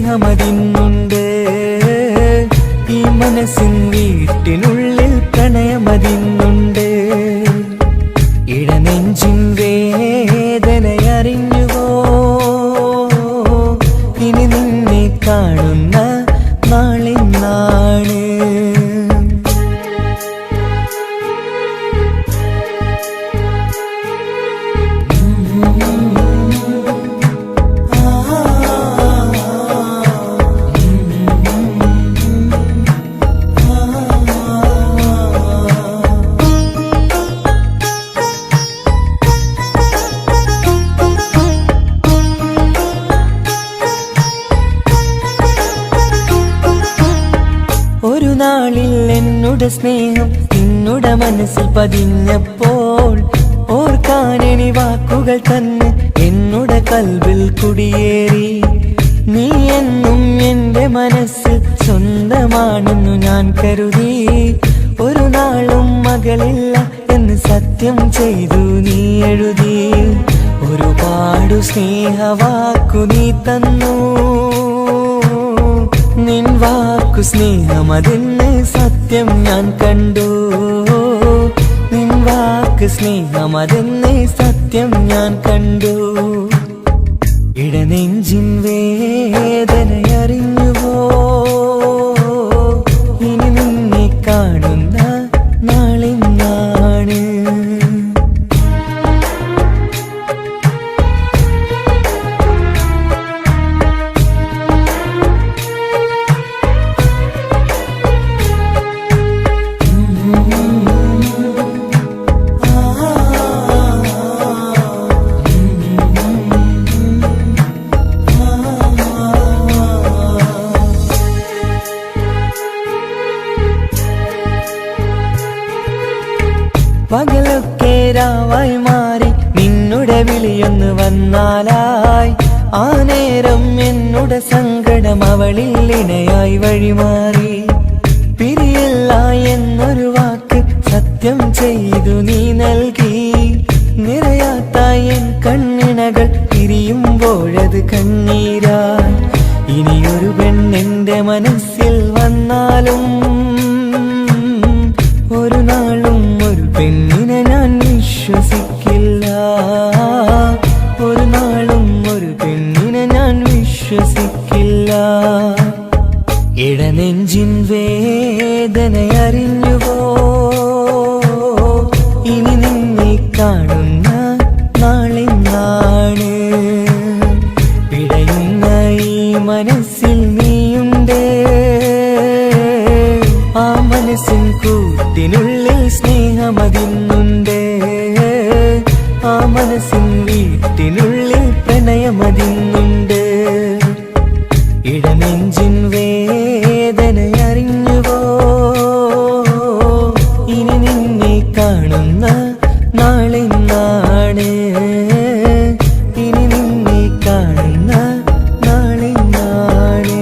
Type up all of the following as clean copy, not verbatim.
സ്നേഹമതിന്നുണ്ട്. ഈ മനസ്സിൻ വീട്ടിനുള്ളിൽ പ്രണയമതിന്നുണ്ട്. ഇടനെഞ്ചിൻ വേദനയറിഞ്ഞുവോ? ഇനി നിന്നെ കാണുന്ന നാളിന്നാണ്. ഒരു നാളിൽ എന്നുടെ സ്നേഹം നിന്നുടെ മനസ്സിൽ പതിഞ്ഞപ്പോൾ ഓർക്കാനെനി വാക്കുകൾ തന്നെ എന്നുടെ കൽവിൽ കുടിയേറി. നീ എന്നും എന്റെ മനസ്സിൽ സ്വന്തമാണെന്നു ഞാൻ കരുതി. ഒരു നാളും മകളില്ല എന്ന് സത്യം ചെയ്തു നീ എഴുതി. ഒരുപാടു സ്നേഹവാക്കു നീ തന്നു. നിൻ വാക്കു സ്നേഹമതെന്ന് സത്യം ഞാൻ കണ്ടു. നിൻ വാക്ക് സ്നേഹമതെന്ന് സത്യം ഞാൻ കണ്ടു. ഇടനെഞ്ചിൻ വേദനയറിഞ്ഞുവോ? ഇനി നിന്നെ കാണുന്ന നാളിന്നാണ്. പകലൊക്കെ രാവായി മാറി നിന്നുടെ വിളിയൊന്ന് വന്നാലായി. ആ നേരം എന്നുടെ സങ്കടം അവളിൽ ഇണയായി വഴിമാറി. പിരിയില്ല എന്നൊരു വാക്ക് സത്യം ചെയ്തു നീ നൽകി. നിറയാത്ത എൻ കണ്ണിണകൾ പിരിയുമ്പോഴത് കണ്ണീരായി. ഇനിയൊരു പെണ്ണെന്റെ മനസ്സിൽ വന്നാലും ഒരു നാളും ഒരു പെണ്ണിനെ ഞാൻ വിശ്വസിക്കില്ല. ഒരു നാളും ഒരു പെണ്ണിനെ ഞാൻ വിശ്വസിക്കില്ല. ഇടനെഞ്ചിൻ വേദനയറിഞ്ഞുവോ? ഇനി നിന്നെ കാണുന്ന നാളിന്നാണ്. പിടയുന്ന ഈ മനസ്സിൽ നീയുണ്ട്. ആ മനസ്സിൻ കൂട്ടിനുള്ളിൽ സ്നേഹമതിന്നുണ്ട്. ആ മനസ്സിൻ വീട്ടിനുള്ളിൽ പ്രണയമതിന്നുണ്ട്. ഇടനെഞ്ചിൻ വേദനയറിഞ്ഞുവോ? ഇനി നിന്നെ കാണുന്ന നാളിന്നാണ്. ഇനി നിന്നെ കാണുന്ന നാളിന്നാണ്.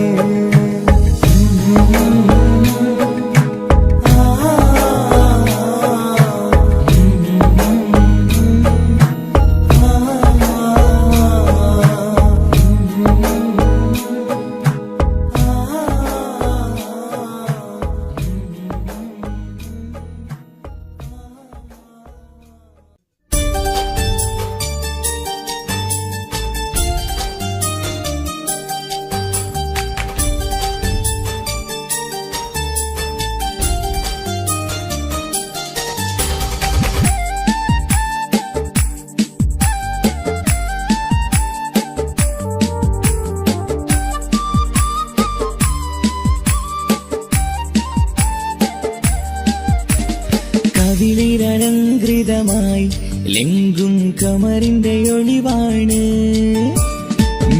കവിളിലലങ്കൃതമായി ലെങ്കും കമറിന്റെ ഒളിവാണ്.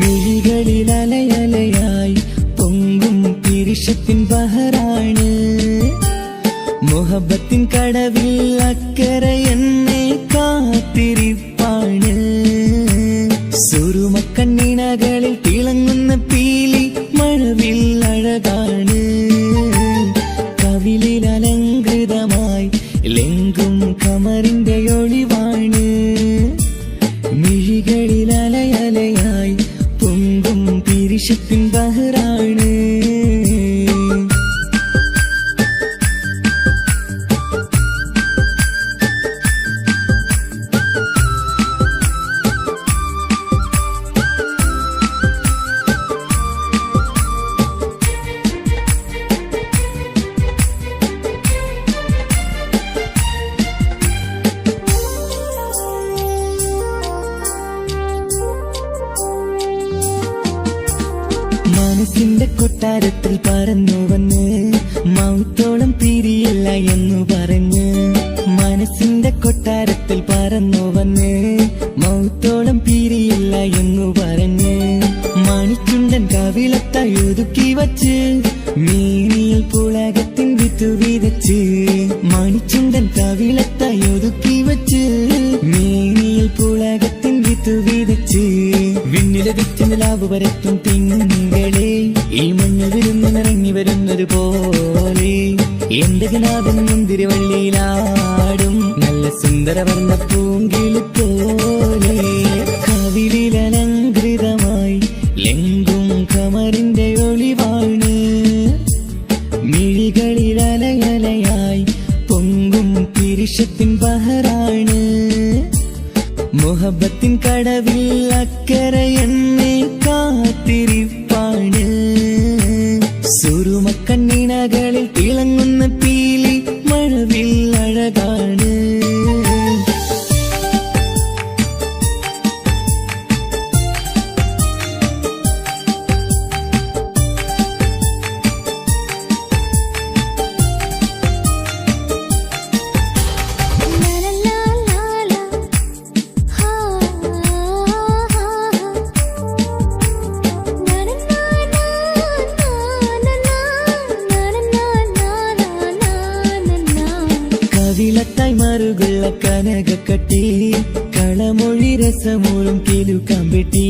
മിഴികളിൽ അലയലയായി പൊങ്കും പിരിശത്തിൻ ബഹറാണ്. മുഹബത്തിൻ കടവിൽ അക്കരെ എന്നെ കാത്തിരിപ്പാണ്. സുറുമക്കണ്ണിണകളിൽ തിളങ്ങുന്ന പീലി മഴവിൽ അഴകാണ്. കവിളിൽ അലങ്കൃതമായി ലെങ്കും കമറിന്റെ ഒളിവാണ്. മിഴികളിൽ പഹരാണ്. മനസ്സിന്റെ കൊട്ടാരത്തിൽ പറന്നു വന്ന് മൗത്തോളം പിരിയില്ല എന്നു പറഞ്ഞ്. മനസ്സിന്റെ കൊട്ടാരത്തിൽ പറന്നു വന്ന് മൗത്തോളം പിരിയില്ല എന്നു പറഞ്ഞ്. മണിച്ചുണ്ടൻ കവിളത്തായി ഒതുക്കി വച്ച് മീനിയിൽ പുളകത്തിൻ വിത്തു വിതച്ച്. മണിച്ചുണ്ടൻ കവിളത്തായി ഒതുക്കി വച്ച് മീനിയിൽ പുളകത്തിൻ വിത്തു വിതച്ച്. വിണ്ണിലതിച്ച് നിലാവ് വരത്തും തിങ്കളെ ഈ മഞ്ഞൾ വിരുന്നിറങ്ങി വരുന്നത് പോലെ എന്റെ ഗനാഥൻ മുന്തിരിവള്ളിയിലാടും നല്ല സുന്ദരവർണ്ണ പൂങ്കിളി പോലെ. കവിളിലലങ്കൃതമായി ലെങ്കും കമറിന്റെ ഒളിവാണ്. മിഴികളിലലയലയായി പൊങ്കും പിരിശത്തിൻ ബഹറാണ്. മുഹബത്തിൻ കടവിൽ അക്കരെ എന്നെ കാത്തിരിപ്പാണ്. സുറുമക്കണ്ണിണകളിൽ തിളങ്ങുന്ന പീലി മഴവിൽ അഴകാണ്. കവിളത്തായി മറുകുള്ള കനകക്കട്ടി കളമൊഴി രസമൂളും കിലുക്കമ്പെട്ടി.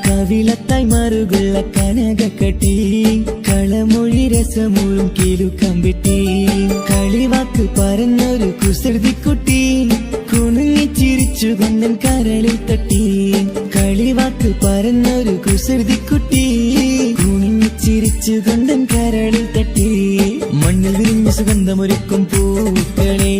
കവിളത്തായി മറുകുള്ള കനകക്കട്ടി കളമൊഴി രസമൂളും കിലുക്കമ്പെട്ടി. കളിവാക്ക് പറഞ്ഞൊരു കുസൃതിക്കുട്ടി കുണുങ്ങി ചിരിച്ചു കൊണ്ടൻ കരളിൽ തട്ടി. കളിവാക്ക് പറഞ്ഞൊരു കുസൃതിക്കുട്ടി കുണുങ്ങി ചിരിച്ചു കൊണ്ടൻ കരളിൽ തട്ടി. മണ്ണിൽ വിരിഞ്ഞ സുഗന്ധമൊരുക്കും പൂക്കളെ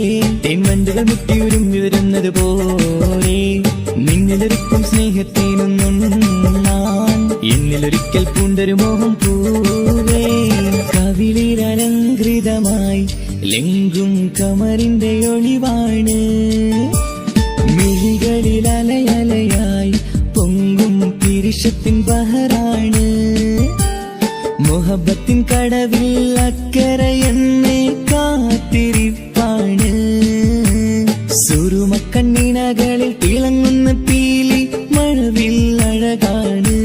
തേൻവണ്ടുകൾ മുട്ടിയുരുമ്പി വരുന്നത് പോലെ നിന്നിലൊരുക്കും സ്നേഹത്തേനൊന്നുണ്ണാൻ എന്നിലൊരിക്കൽ പൂണ്ടൊരു മോഹം പൂവേ. കവിളിലലങ്കൃതമായി ലെങ്കും കമറിന്റെ ഒളിവാണ്. മിഴികളിലലയലയായി പൊങ്കും പിരിശത്തിൻ ബഹറാണ്. മുഹബത്തിൻ കടവിൽ അക്കരെ എന്നെ കാത്തിരിപ്പാണ്. സുറുമക്കണ്ണിണകളിൽ തിളങ്ങുന്ന പീലി മഴവിൽ അഴകാണ്.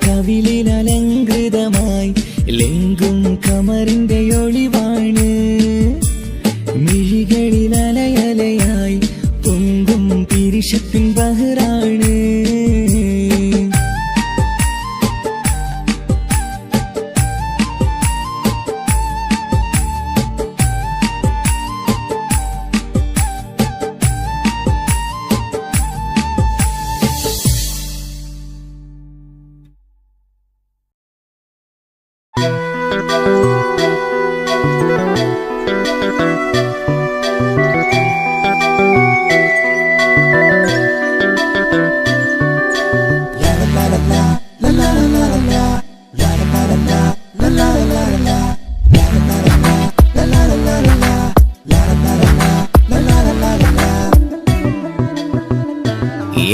കവിളിലലങ്കൃതമായി ലെങ്കും കമറിന്റെ ഒളിവാണ്. മിഴികളിലലയലയായി പൊങ്കും പിരിശത്തിൻ ബഹറാണ്.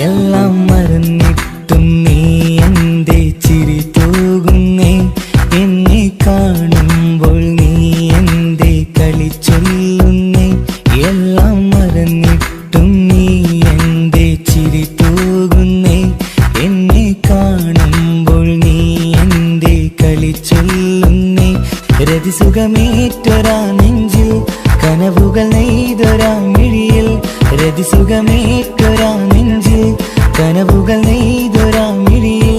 എല്ലാം മറന്നിട്ടും നീ എന്റെ ചിരി തൂകുന്നേ. എന്നെ കാണുമ്പോൾ നീ എന്റെ കളി ചൊല്ലുന്നേ. എല്ലാം മറന്നിട്ടും നീ എന്റെ ചിരി തൂകുന്നേ. എന്നെ കാണുമ്പോൾ നീ എന്റെ കളി ചൊല്ലുന്നേ. രതിസുഖമേറ്റൊരാ നെഞ്ചിൽ കനവുകൾ നെയ്തൊരാ മിഴിയിൽ. രതിസുഖമേറ്റൊരാ നെഞ്ചിൽ കനവുകൾ നെയ്തൊരാ മിഴിയിൽ.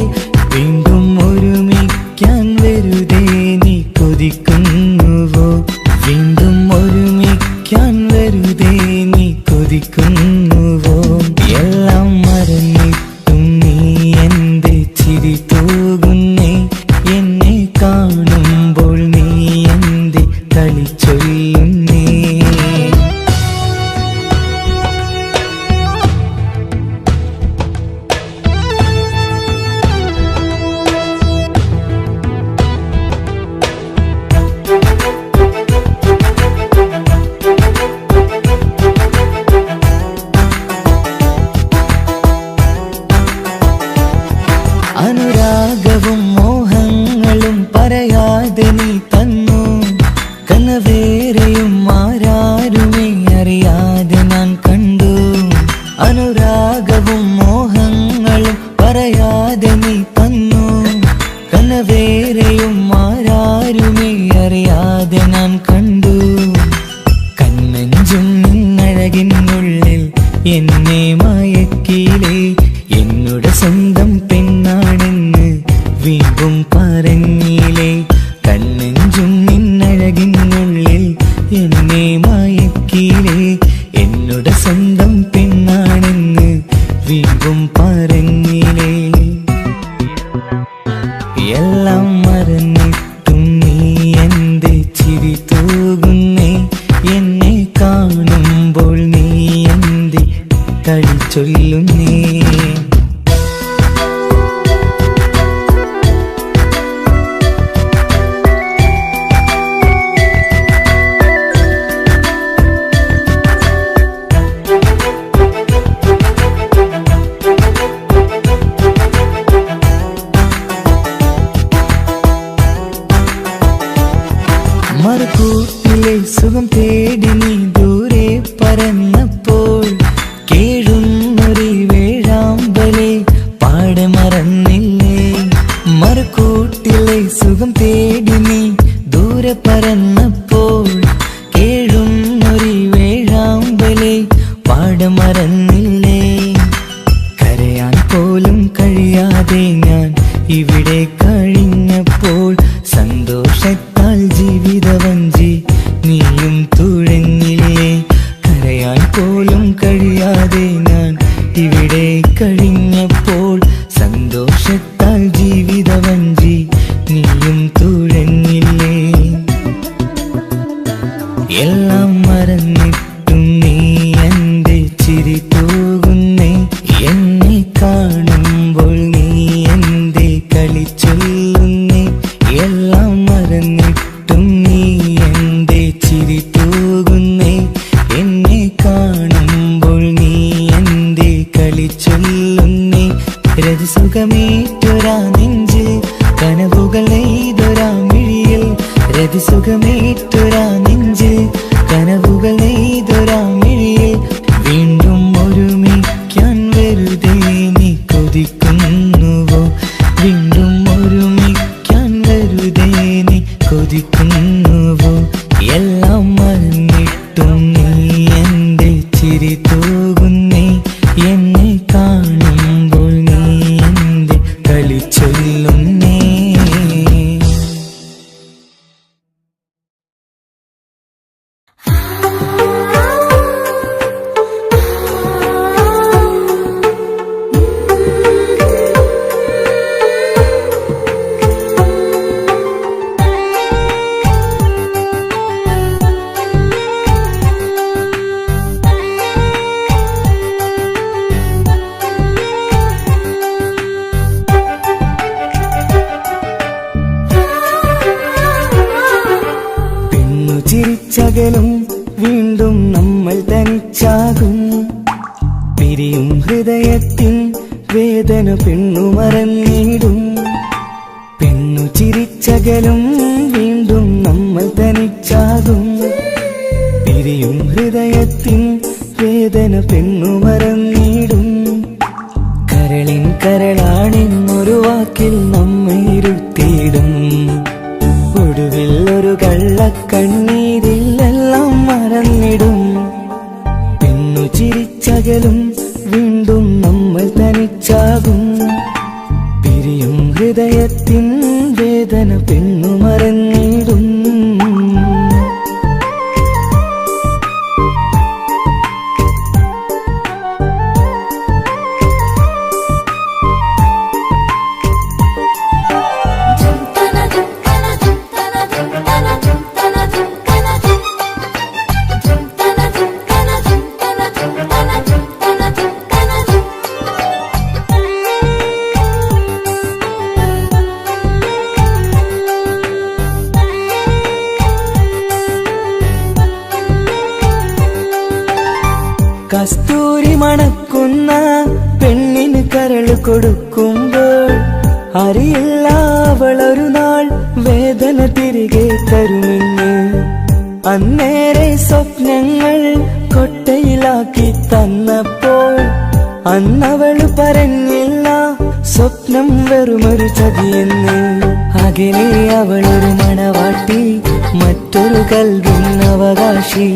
വീണ്ടും ഒരുമിക്കാൻ വെറുതെ നീ കൊതിക്കുന്നുവോ? വീണ്ടും ഒരുമിക്കാൻ വെറുതെ നീ കൊതിക്കുന്നുവോ? എല്ലാം മറന്നിട്ടും നീ എന്റെ ചിരി തൂകുന്നേ. പറഞ്ഞില്ലേ കണ്ണെഞ്ചും നിന്നഴകിനുള്ളിൽ എന്നെ മയക്കിയില്ലേ എന്നോട് സ്വന്തം പെണ്ണാണെന്ന് വീണ്ടും പറഞ്ഞില്ലേ എല്ലാം മറന്നിട്ടും നീ എന്റെ ചിരി തൂകുന്നേ എന്നെ കാണുമ്പോൾ നീ എന്റെ കളി ചൊല്ലുന്നേ മറുകൂട്ടിലെ സുഖം തേടി നീ ദൂരെ പറന്നപ്പോൾ കേഴുന്നൊരു വേഴാമ്പലെ പാടെ മറന്നില്ലേ മറുകൂട്ടിലെ സുഖം തേടി നീ ദൂരെ പറന്നപ്പോൾ കേഴുന്നൊരു വേഴാമ്പലെ പാടെ മറന്നില്ലേ കരയാൻ പോലും കഴിയാതെ ഞാൻ ഇവിടെ കഴിഞ്ഞപ്പോൾ സന്തോഷത്താൽ ജീവിതവഞ്ചി നീയും തുഴഞ്ഞില്ലേ കരയാൻ പോലും കഴിയാതെ ഞാൻ ഇവിടെ കഴിഞ്ഞപ്പോൾ സന്തോഷത്താൽ ജീവിതവഞ്ചി നീയും തുഴഞ്ഞില്ലേ എല്ലാം മറന്നിട്ടും നീ എന്റെ ചിരി തൂകുന്നേ എന്നെ കാണുമ്പോൾ നീ എന്റെ കളി ചൊല്ലുന്നേ എല്ലാം മറന്നിട്ടും നീ എന്റെ ചിരി തൂകുന്നേ എന്നെ കാണുമ്പോൾ നീ എന്റെ കളി ചൊല്ലുന്നേ രതിസുഖമേറ്റൊരാ നെഞ്ചിൽ കനവുകൾ നെയ്തൊരാ മിഴിയിൽ രതിസുഖമേറ്റൊരാ നെഞ്ചിൽ കനവുകൾ നെയ്തൊരാ മിഴിയിൽ വീണ്ടും ഒരുമിക്കാൻ വെറുതെ നീ കൊതിക്കുന്നുവോ വീണ്ടും ഒരുമിക്കാൻ വെറുതെ നീ കൊതിക്കുന്നുവോ എല്ലാം മറന്നിട്ടും നീ എന്റെ ചിരി തൂകുന്നേ എന്നെ കാണുമ്പോൾ നീ എന്റെ കളി ചൊല്ലുന്നേ ചിരിച്ചകലും വീണ്ടും നമ്മൾ തനിച്ചാകും പിരിയും ഹൃദയത്തിൻ വേദന പെണ്ണു മറന്നിടും പെണ്ണു ചിരിച്ചകലും വീണ്ടും നമ്മൾ തനിച്ചാകും പിരിയും ഹൃദയത്തിൻ വേദന പെണ്ണു മറന്നിടും കരളിൻ കരളാണെന്നൊരു വാക്കിൽ നമ്മെ ഇരുത്തിയിടും ഒടുവിൽ ഒരു കള്ളക്കണ്ണീരിലെല്ലാം മറന്നിടും പെണ്ണു ചിരിച്ചകലും വീണ്ടും നമ്മൾ തനിച്ചാകും പിരിയും ഹൃദയത്തിൻ വേദന പെണ്ണു മറന്നിടും കസ്തൂരി മണക്കുന്ന പെണ്ണിന് കരള് കൊടുക്കുമ്പോൾ അറിയില്ല അവളൊരു നാൾ വേദന തിരികെ തരുമെന്ന് അന്നേരെ സ്വപ്നങ്ങൾ കൊട്ടയിലാക്കി തന്നപ്പോൾ അന്നവള് പറഞ്ഞില്ല സ്വപ്നം വെറുമൊരു ചതിയെന്ന് അകലെ അവളൊരു മണവാട്ടി മറ്റൊരു കൽവിൻ അവകാശി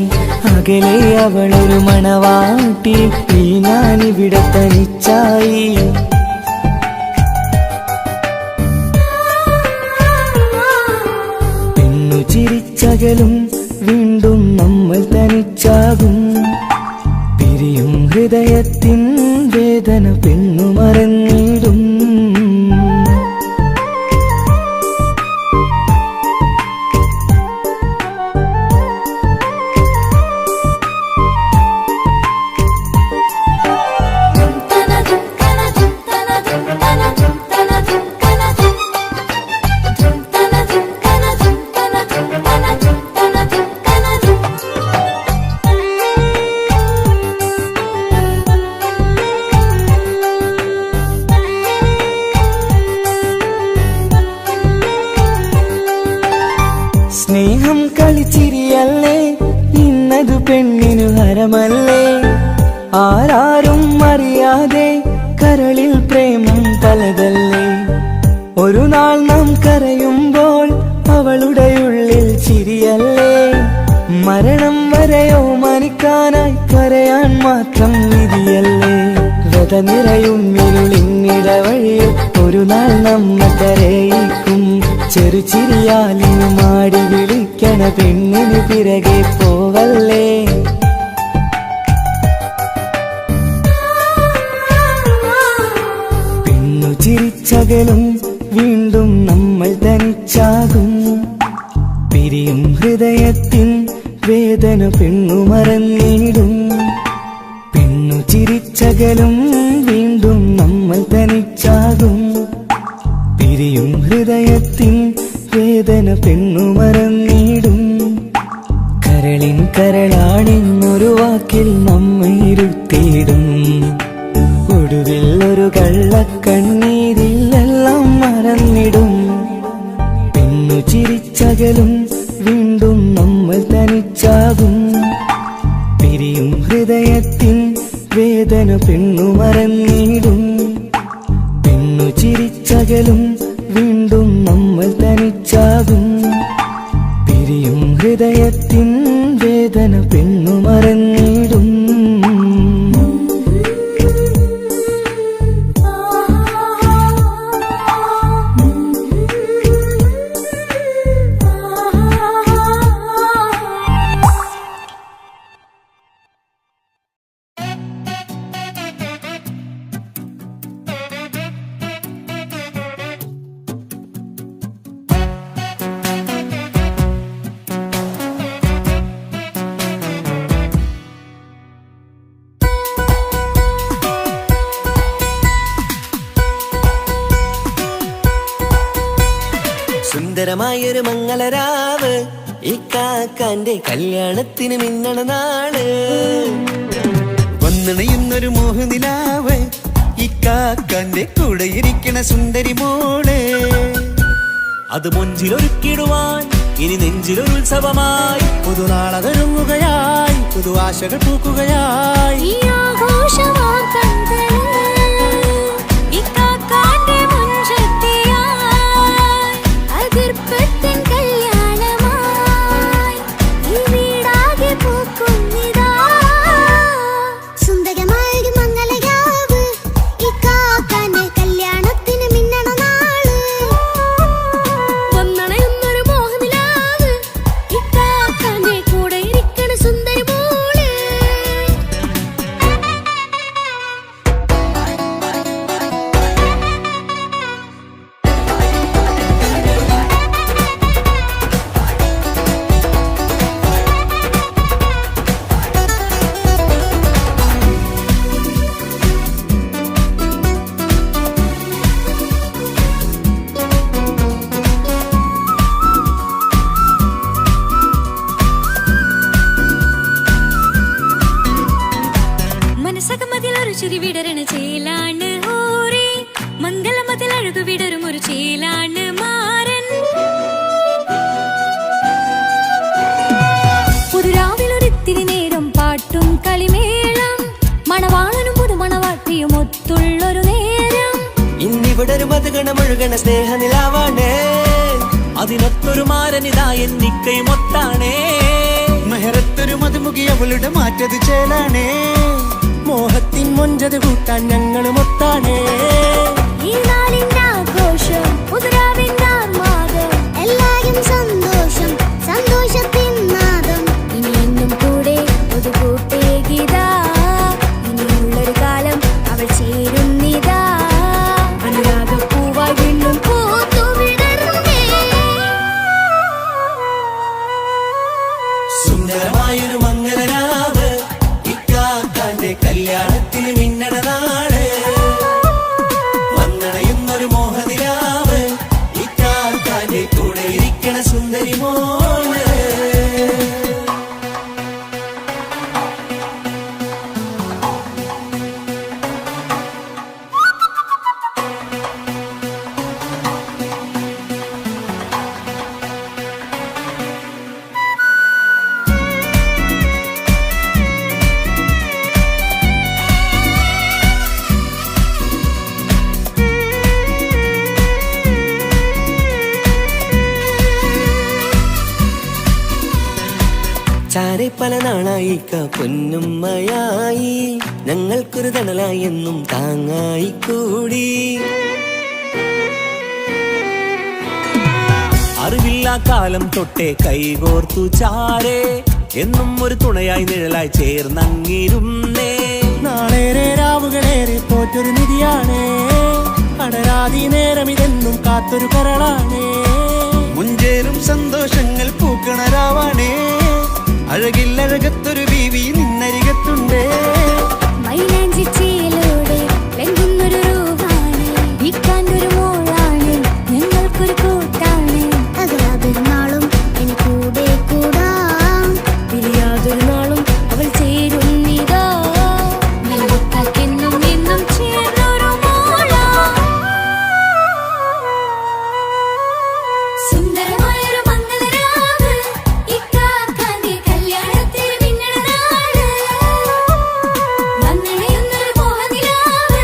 അകലെ അവളൊരു മണവാട്ടി ഈ ഞാനിവിടെ തനിച്ചായി ചിരിച്ചകലും വീണ്ടും നമ്മൾ തനിച്ചാകും. പിരിയും ഹൃദയത്തിൻ വേദന പെണ്ണു മറന്നിടും. സ്നേഹം കളിച്ചിരിയല്ലേ, ഇന്നതു പെണ്ണിനു ഹരമല്ലേ. ആരാരും അറിയാതെ കരളിൽ പ്രേമം പലതല്ലേ. ഒരു നാൾ നാം കരയുമ്പോൾ അവളുടെ ഉള്ളിൽ ചിരിയല്ലേ. മരണം വരെയോ മനിക്കാനായി കരയാൻ മാത്രം വിധിയല്ലേ. വ്യത നിറയും ഇരുളിന്നിടവഴിയിൽ ഒരു നാൾ നമ്മ കരയിക്കും. ചെറുചിരിയാലിനു മാടി വിളിക്കണ പെണ്ണിന് പിറകെ പോവല്ലേ. പെണ്ണു ചിരിച്ചകലും വീണ്ടും നമ്മൾ തനിച്ചാകും. പിരിയും ഹൃദയത്തിൻ വേദന പെണ്ണു മറന്നിടും. പെണ്ണു ചിരിച്ചകലും വീണ്ടും നമ്മൾ തനിച്ചാകും. പിരിയും ഹൃദയത്തിൻ വേദന പെണ്ണു മറന്നിടും. കരളിൻ കരളാണെന്നൊരു വാക്കിൽ നമ്മെ ഇരുത്തിയിടും. ഒടുവിൽ ഒരു കള്ളക്കണ്ണീരിലെല്ലാം മറന്നിടും. പെണ്ണു ചിരിച്ചകലും വീണ്ടും നമ്മൾ തനിച്ചാകും. പിരിയും ഹൃദയത്തിൻ വേദന പെണ്ണു മറന്നിടും. പെണ്ണു ചിരിച്ചകലും വീണ്ടും നമ്മൾ തനിച്ചാകും. പിരിയും ഹൃദയത്തിൻ വേദന പെണ്ണു മറന്നിടും. സുന്ദരമായൊരു മംഗളരാവ്, ഈ കാക്കാന്റെ കല്യാണത്തിന് മിന്നണ നാള്. വന്നണയുന്നൊരു മോഹനിലാവ്, ഈ കാക്കാന്റെ കൂടെ ഇരിക്കണ സുന്ദരി മോള്. അത് മൊഞ്ചിലൊരുക്കിടുവാൻ ഇനി നെഞ്ചിലൊരു ഉത്സവമായി. പുതുനാളതൊരുങ്ങുകയായി, പുതു ആശകൾ പൂക്കുകയായി. ചിരി വിടരണ ചേലാണ് ഓരേ, മംഗളമതിൽ അഴകു വിടരും ഒരു ചേലാണ് മാരൻ. പുതുരാവിലൊരിത്തിരി നേരം പാട്ടും കളിമേളം, മണവാളനും പുതുമണവാട്ടിയും ഒത്തുള്ളൊരു നേരം. ഇന്നിവിടെ ഒരു മധുഗണമൊഴുകണ സ്നേഹനിലാവാണേ, അതിനൊത്തൊരു മാരനിതാ എന്നിക്കയും ഒത്താണേ. മെഹറത്തൊരു മധുമുഖി അവളുടെ മാറ്റത് ചേലാണേ, മോഹത്തിൻ മൊഞ്ചത് കൂട്ടാൻ ഞങ്ങളും ഒത്താണേ. ഈ നാളിന്റെ ആഘോഷം, പുതുരാവിന്റെ ആർമാദം, എല്ലാരും സന്തോഷം സന്തോഷം സുന്ദരി മോള്. ചാരെ പല നാളായി പൊന്നുമ്മയായി, ഞങ്ങൾക്കൊരു തണലായി എന്നും താങ്ങായി കൂടി. അറിവില്ലാ കാലം തൊട്ടേ കൈകോർത്തു ചാരേ, എന്നും ഒരു തുണയായി നിഴലായി ചേർന്നങ്ങിരുന്നേ. നാളേറെ രാവുകളേറെ പോറ്റൊരു നിധിയാണേ, അടരാതി നേരം ഇതെന്നും കാത്തൊരു കരളാണേ. മുഞ്ചേരും സന്തോഷങ്ങൾ പൂക്കണരാവാണേ, അഴകില്ലഴകത്തൊരു ബീവി നിന്നരികത്തുണ്ടേ. മൈലാഞ്ചി ചേലോടെ ലംഘുന്നൊരു രൂപാണ്, വിൽക്കാനൊരു മോളാണ്, ഞങ്ങൾക്കൊരു കൂട്ടാണ്. പെരുന്നാളും ഇനി കൂടെ കൂടാം, പിരിയാതൊരു നാളും അവൾ ചേരുന്നിതാ. എന്നും എന്നും ചേർന്നൊരു മോള. സുന്ദരമായൊരു മംഗളരാവ്, ഇക്കാക്കാന്റെ കല്യാണത്തിന് മിന്നണ നാള്. വന്നണയുന്നൊരു മോഹനിലാവ്,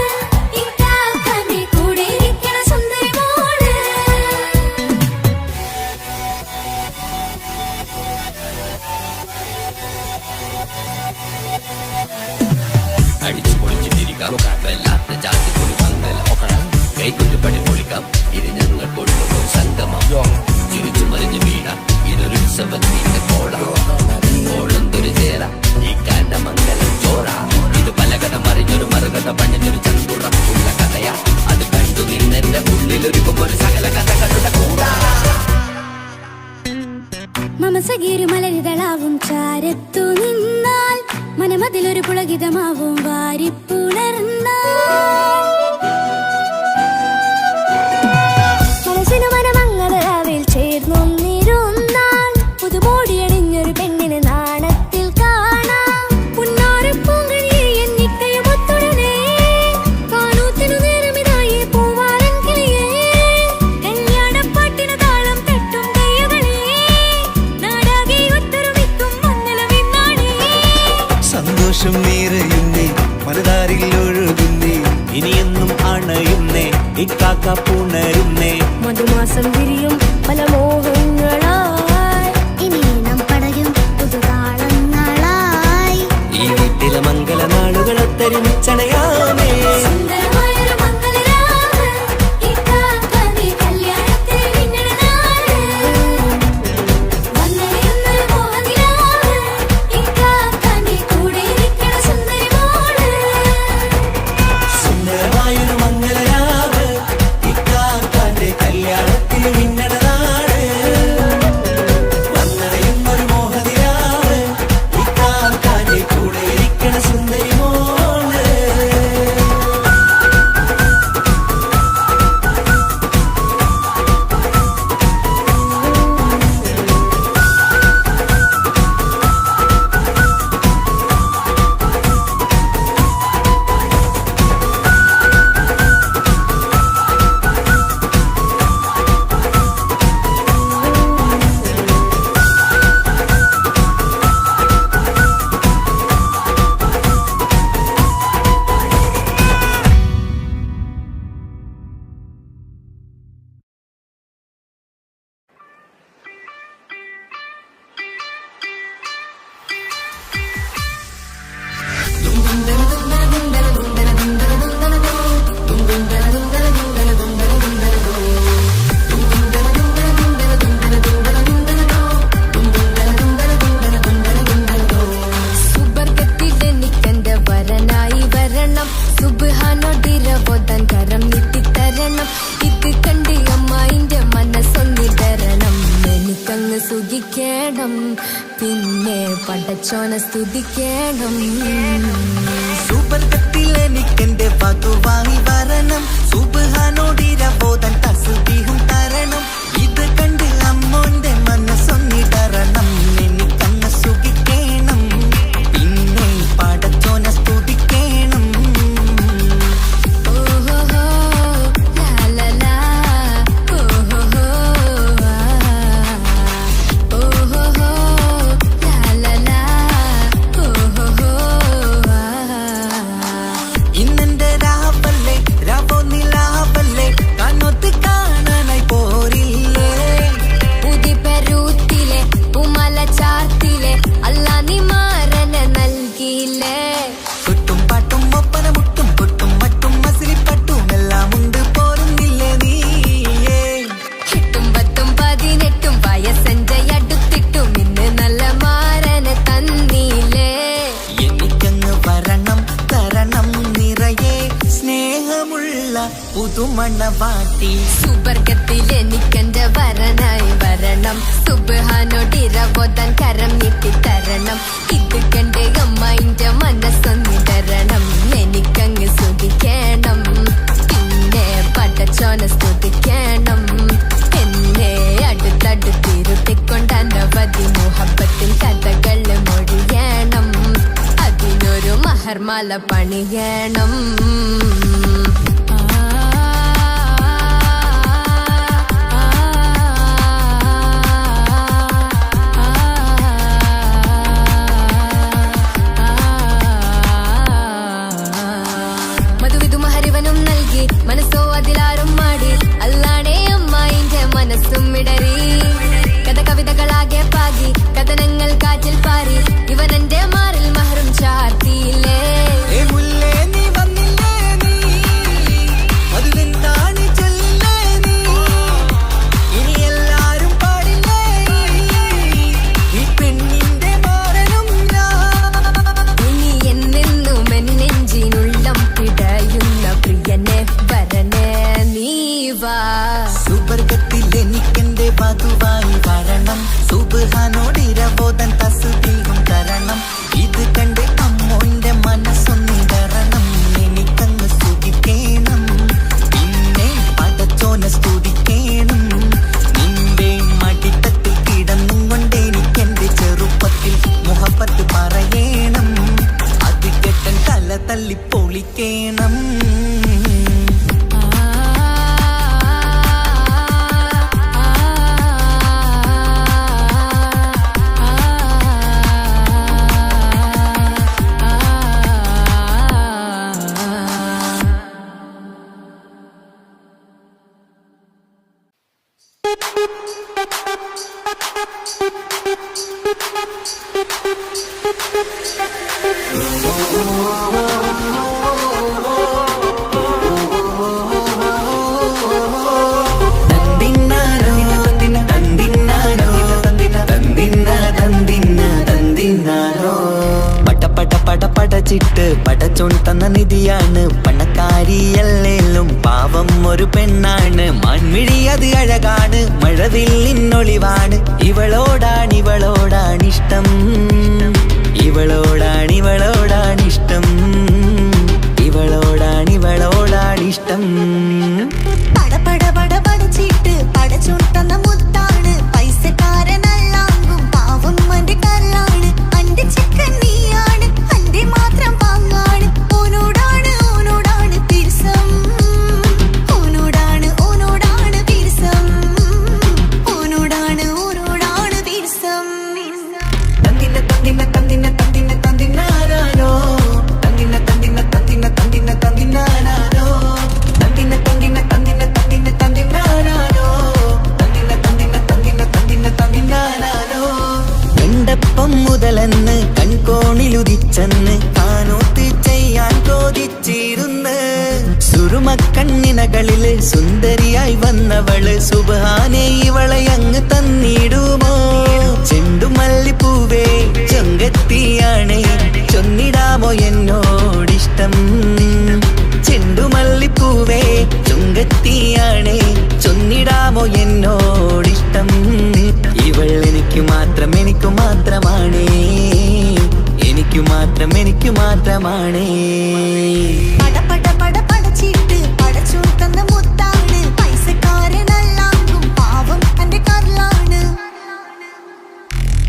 ഇക്കാക്കാന്റെ കൂടെ ഇരിക്കണ സുന്ദരി മോള്. അടിച്ചു പൊളിച്ചിട്ടിരിക്കാം, വല്ലാത്ത ജാതി പൊളി മംഗലം കൈക്കൊണ്ടു പണി പൊളിക്കാം. ഇത് ഞങ്ങൾ കൊണ്ടുപോയി സംഗമം, ചിരിച്ചു മറിഞ്ഞു വീണ ഇതൊരു ഉത്സവത്തിന്റെ കോളം. കോളന്തൊരു ചേര ഈ കാന്റെ മംഗലം ചോറ. ഇത് പലകഥ മറിഞ്ഞൊരു മറുകഥ പണിഞ്ഞൊരു ചങ്കുറം ഉള്ള കഥയാ. അത് കണ്ടു നിന്നെന്റെ ഉള്ളിലൊരുക്കും ഒരു സകല കഥകളുടെ കൂടാ. മമസകീരു മലരിതളാവും ചാരത്തു നിന്നാൽ, മനമതിലൊരു പുളകിതമാവും വാരിപ്പുണർന്നാൽ. മനസ്സിനു മനമംഗളരാവിൽ ചേർന്നൊന്നിരുന്നാൽ, പുതുമോടിയണിഞ്ഞൊരു പെണ്ണിന് നാണത്തിൽ കാണാം. പുന്നാരപ്പൂങ്കണിയെ എന്നിക്കയും ഒത്തുടനെ, കാനൂത്തിനു നേരമിതായി പൂവാലൻ കിളിയേ. കല്യാണപ്പാട്ടിന് താളം തട്ടും കയ്യുകളെ, നാടാകെ ഒത്തൊരുമിക്കും മംഗളമിന്നാണേ. സന്തോഷം നിറയുന്നേ, മനതാരിൽ ഒഴുകുന്നേ, ഇനിയെന്നും അണയുന്നേ, ഇക്കാക്ക പുണരുന്നേ. മധുമാസം വിരിയും പല മോഹങ്ങളായി, ഇനി നാം പടരും പുതുതാളങ്ങളായി. ഈ വീട്ടിലെ മംഗളനാളുകളൊത്തൊരുമിച്ചണയാമേ. സുന്ദരമായൊരു മംഗളരാവ്, ഇക്കാക്കാന്റെ കല്യാണത്തിന് മിന്നണ നാള്. വന്നണയുന്നൊരു മോഹനിലാവ്, ഇക്കാക്കാന്റെ കൂടെ ഇരിക്കണ സുന്ദരി മോള്. സുന്ദരമായൊരു മംഗളരാവ്, ഇക്കാക്കാന്റെ കല്യാണത്തിന് മിന്നണ നാട്. വന്നണയുന്നൊരു മോഹനിലാവ്, ഇക്കാക്കാന്റെ കൂടെ ഇരിക്കണ സുന്ദരി മോള്. സുഖിക്കേണം, പിന്നെ പടച്ചോനെ സ്തുതിക്കേണം. സുബർഗത്തിലെനിക്കെന്റെ വധുവായി വരണം, സുബ്ഹാനോടിരബോധൻ തസ്ബീഹും തരണം. ഇത് കണ്ട് അമ്മോന്റെ പുതുമണവാട്ടി. സുബർഗത്തിൽ എനിക്കെന്റെ വരനായി വരണം. സുബ്ഹാനോടിരവോദാൻ കരം നീട്ടി തരണം. ഇത് കണ്ട് അമ്മയിന്റെ മനസ്സൊന്നിടരണം. എനിക്കങ്ങ് സ്തുതിക്കണം, പിന്നെ പടച്ചോനെ സ്തുതിക്കണം. എന്നെ അടുത്തടുത്തിരുത്തിക്കൊണ്ട് അനവധി മുഹബത്തിൻ കഥകൾ മൊഴിയണം. അതിനൊരു മഹർമാല പണിയണം. മനസ്സോ അതിലാരും മാടി അല്ലാണേ അമ്മായിന്റെ മനസ്സും ഇടറി. കഥ കവിതകളാകെ പാകി കഥനങ്ങൾ കാറ്റിൽ പാറി. ഇവനെന്റെ മാറിൽ മഹറും ചാർത്തിയില്ലേ. സുബർഗത്തിൽ എനിക്കെന്റെ വധുവായി വരണം. സുബ്ഹാനോടിരവോദാൻ തസ്ബീഹും തരണം. ഇത് കണ്ട് അമ്മോന്റെ മനസ്സൊന്നിടരണം. എനിക്കങ്ങ് സ്തുതിക്കണം, പിന്നെ പടച്ചോനെ സ്തുതിക്കണം. നിന്റെ മടിത്തട്ടിൽ കിടന്നും കൊണ്ട് എനിക്കെന്റെ ചെറുപ്പത്തിൽ മുഹബത്ത് പറയണം. അത് കെട്ടൻ തല തല്ലി പൊളിക്കണം. പടച്ചിട്ട് പടച്ചോൻ തന്ന നിധിയാണ്. പണക്കാരിയല്ലേലും പാവം ഒരു പെണ്ണാണ്. മാൻമിഴി അത് അഴകാണ്, മഴവില്ലിന്നൊളിവാണ്. ഇവളോടാണിഷ്ടം, ഇവളോടാണിഷ്ടം, ഇവളോടാണിഷ്ടം. പടച്ചിട്ട് പടച്ചോൻ തന്ന മുത്താണ്. പൈസക്കാരനല്ലാങ്കും പാവം അന്റെ കല്ലാണ്. അന്റെ ചെക്കൻ നീയാണ്, അന്റെ മാത്രം പാങ്ങാണ്. ഓനോടാണ് തിരിസം, ഓനോടാണ് തിരിസം, ഓനോടാണ് തിരിസം. തന്തിന തന്തിന തന്തിന തന്തിന തന്തിനാരോ, തന്തിന തന്തിന തന്തിന തന്തിന തന്തിനാരോ, തന്തിന തന്തിന തന്തിന തന്തിന തന്തിനാരോ, തന്തിന തന്തിന തന്തിന തന്തിന തന്തിനാരോ. എണ്ടപ്പം മുതലെന്ന് കൺകോണിലുദിച്ചെന്ന് താനോത്ത് ചെയ്യാൻ ചോദിച്ചിരുന്ന്. സുറുമക്കണ്ണിനകളില് സുന്ദരിയായി വന്നവള് സുബ്ഹാനേ ഇവളെ അങ്ങ് തന്നിടുമോ. ചെണ്ടുമല്ലിപ്പൂവേ ചൊങ്കത്തിയാണ്, ചൊന്നിടാമോ എന്നോടിഷ്ടം. ചെണ്ടുമല്ലിപ്പൂവേ ചൊങ്കത്തിയാണ്, ചൊന്നിടാമോ എന്നോടിഷ്ടം. ഇവൾ എനിക്ക് മാത്രമാണേ, എനിക്ക് മാത്രമാണേ. പടച്ചിട്ട് പടച്ചോൻ തന്ന മുത്താണ്. പൈസക്കാരനല്ലാങ്കും പാവം അന്റെ കല്ലാണ്.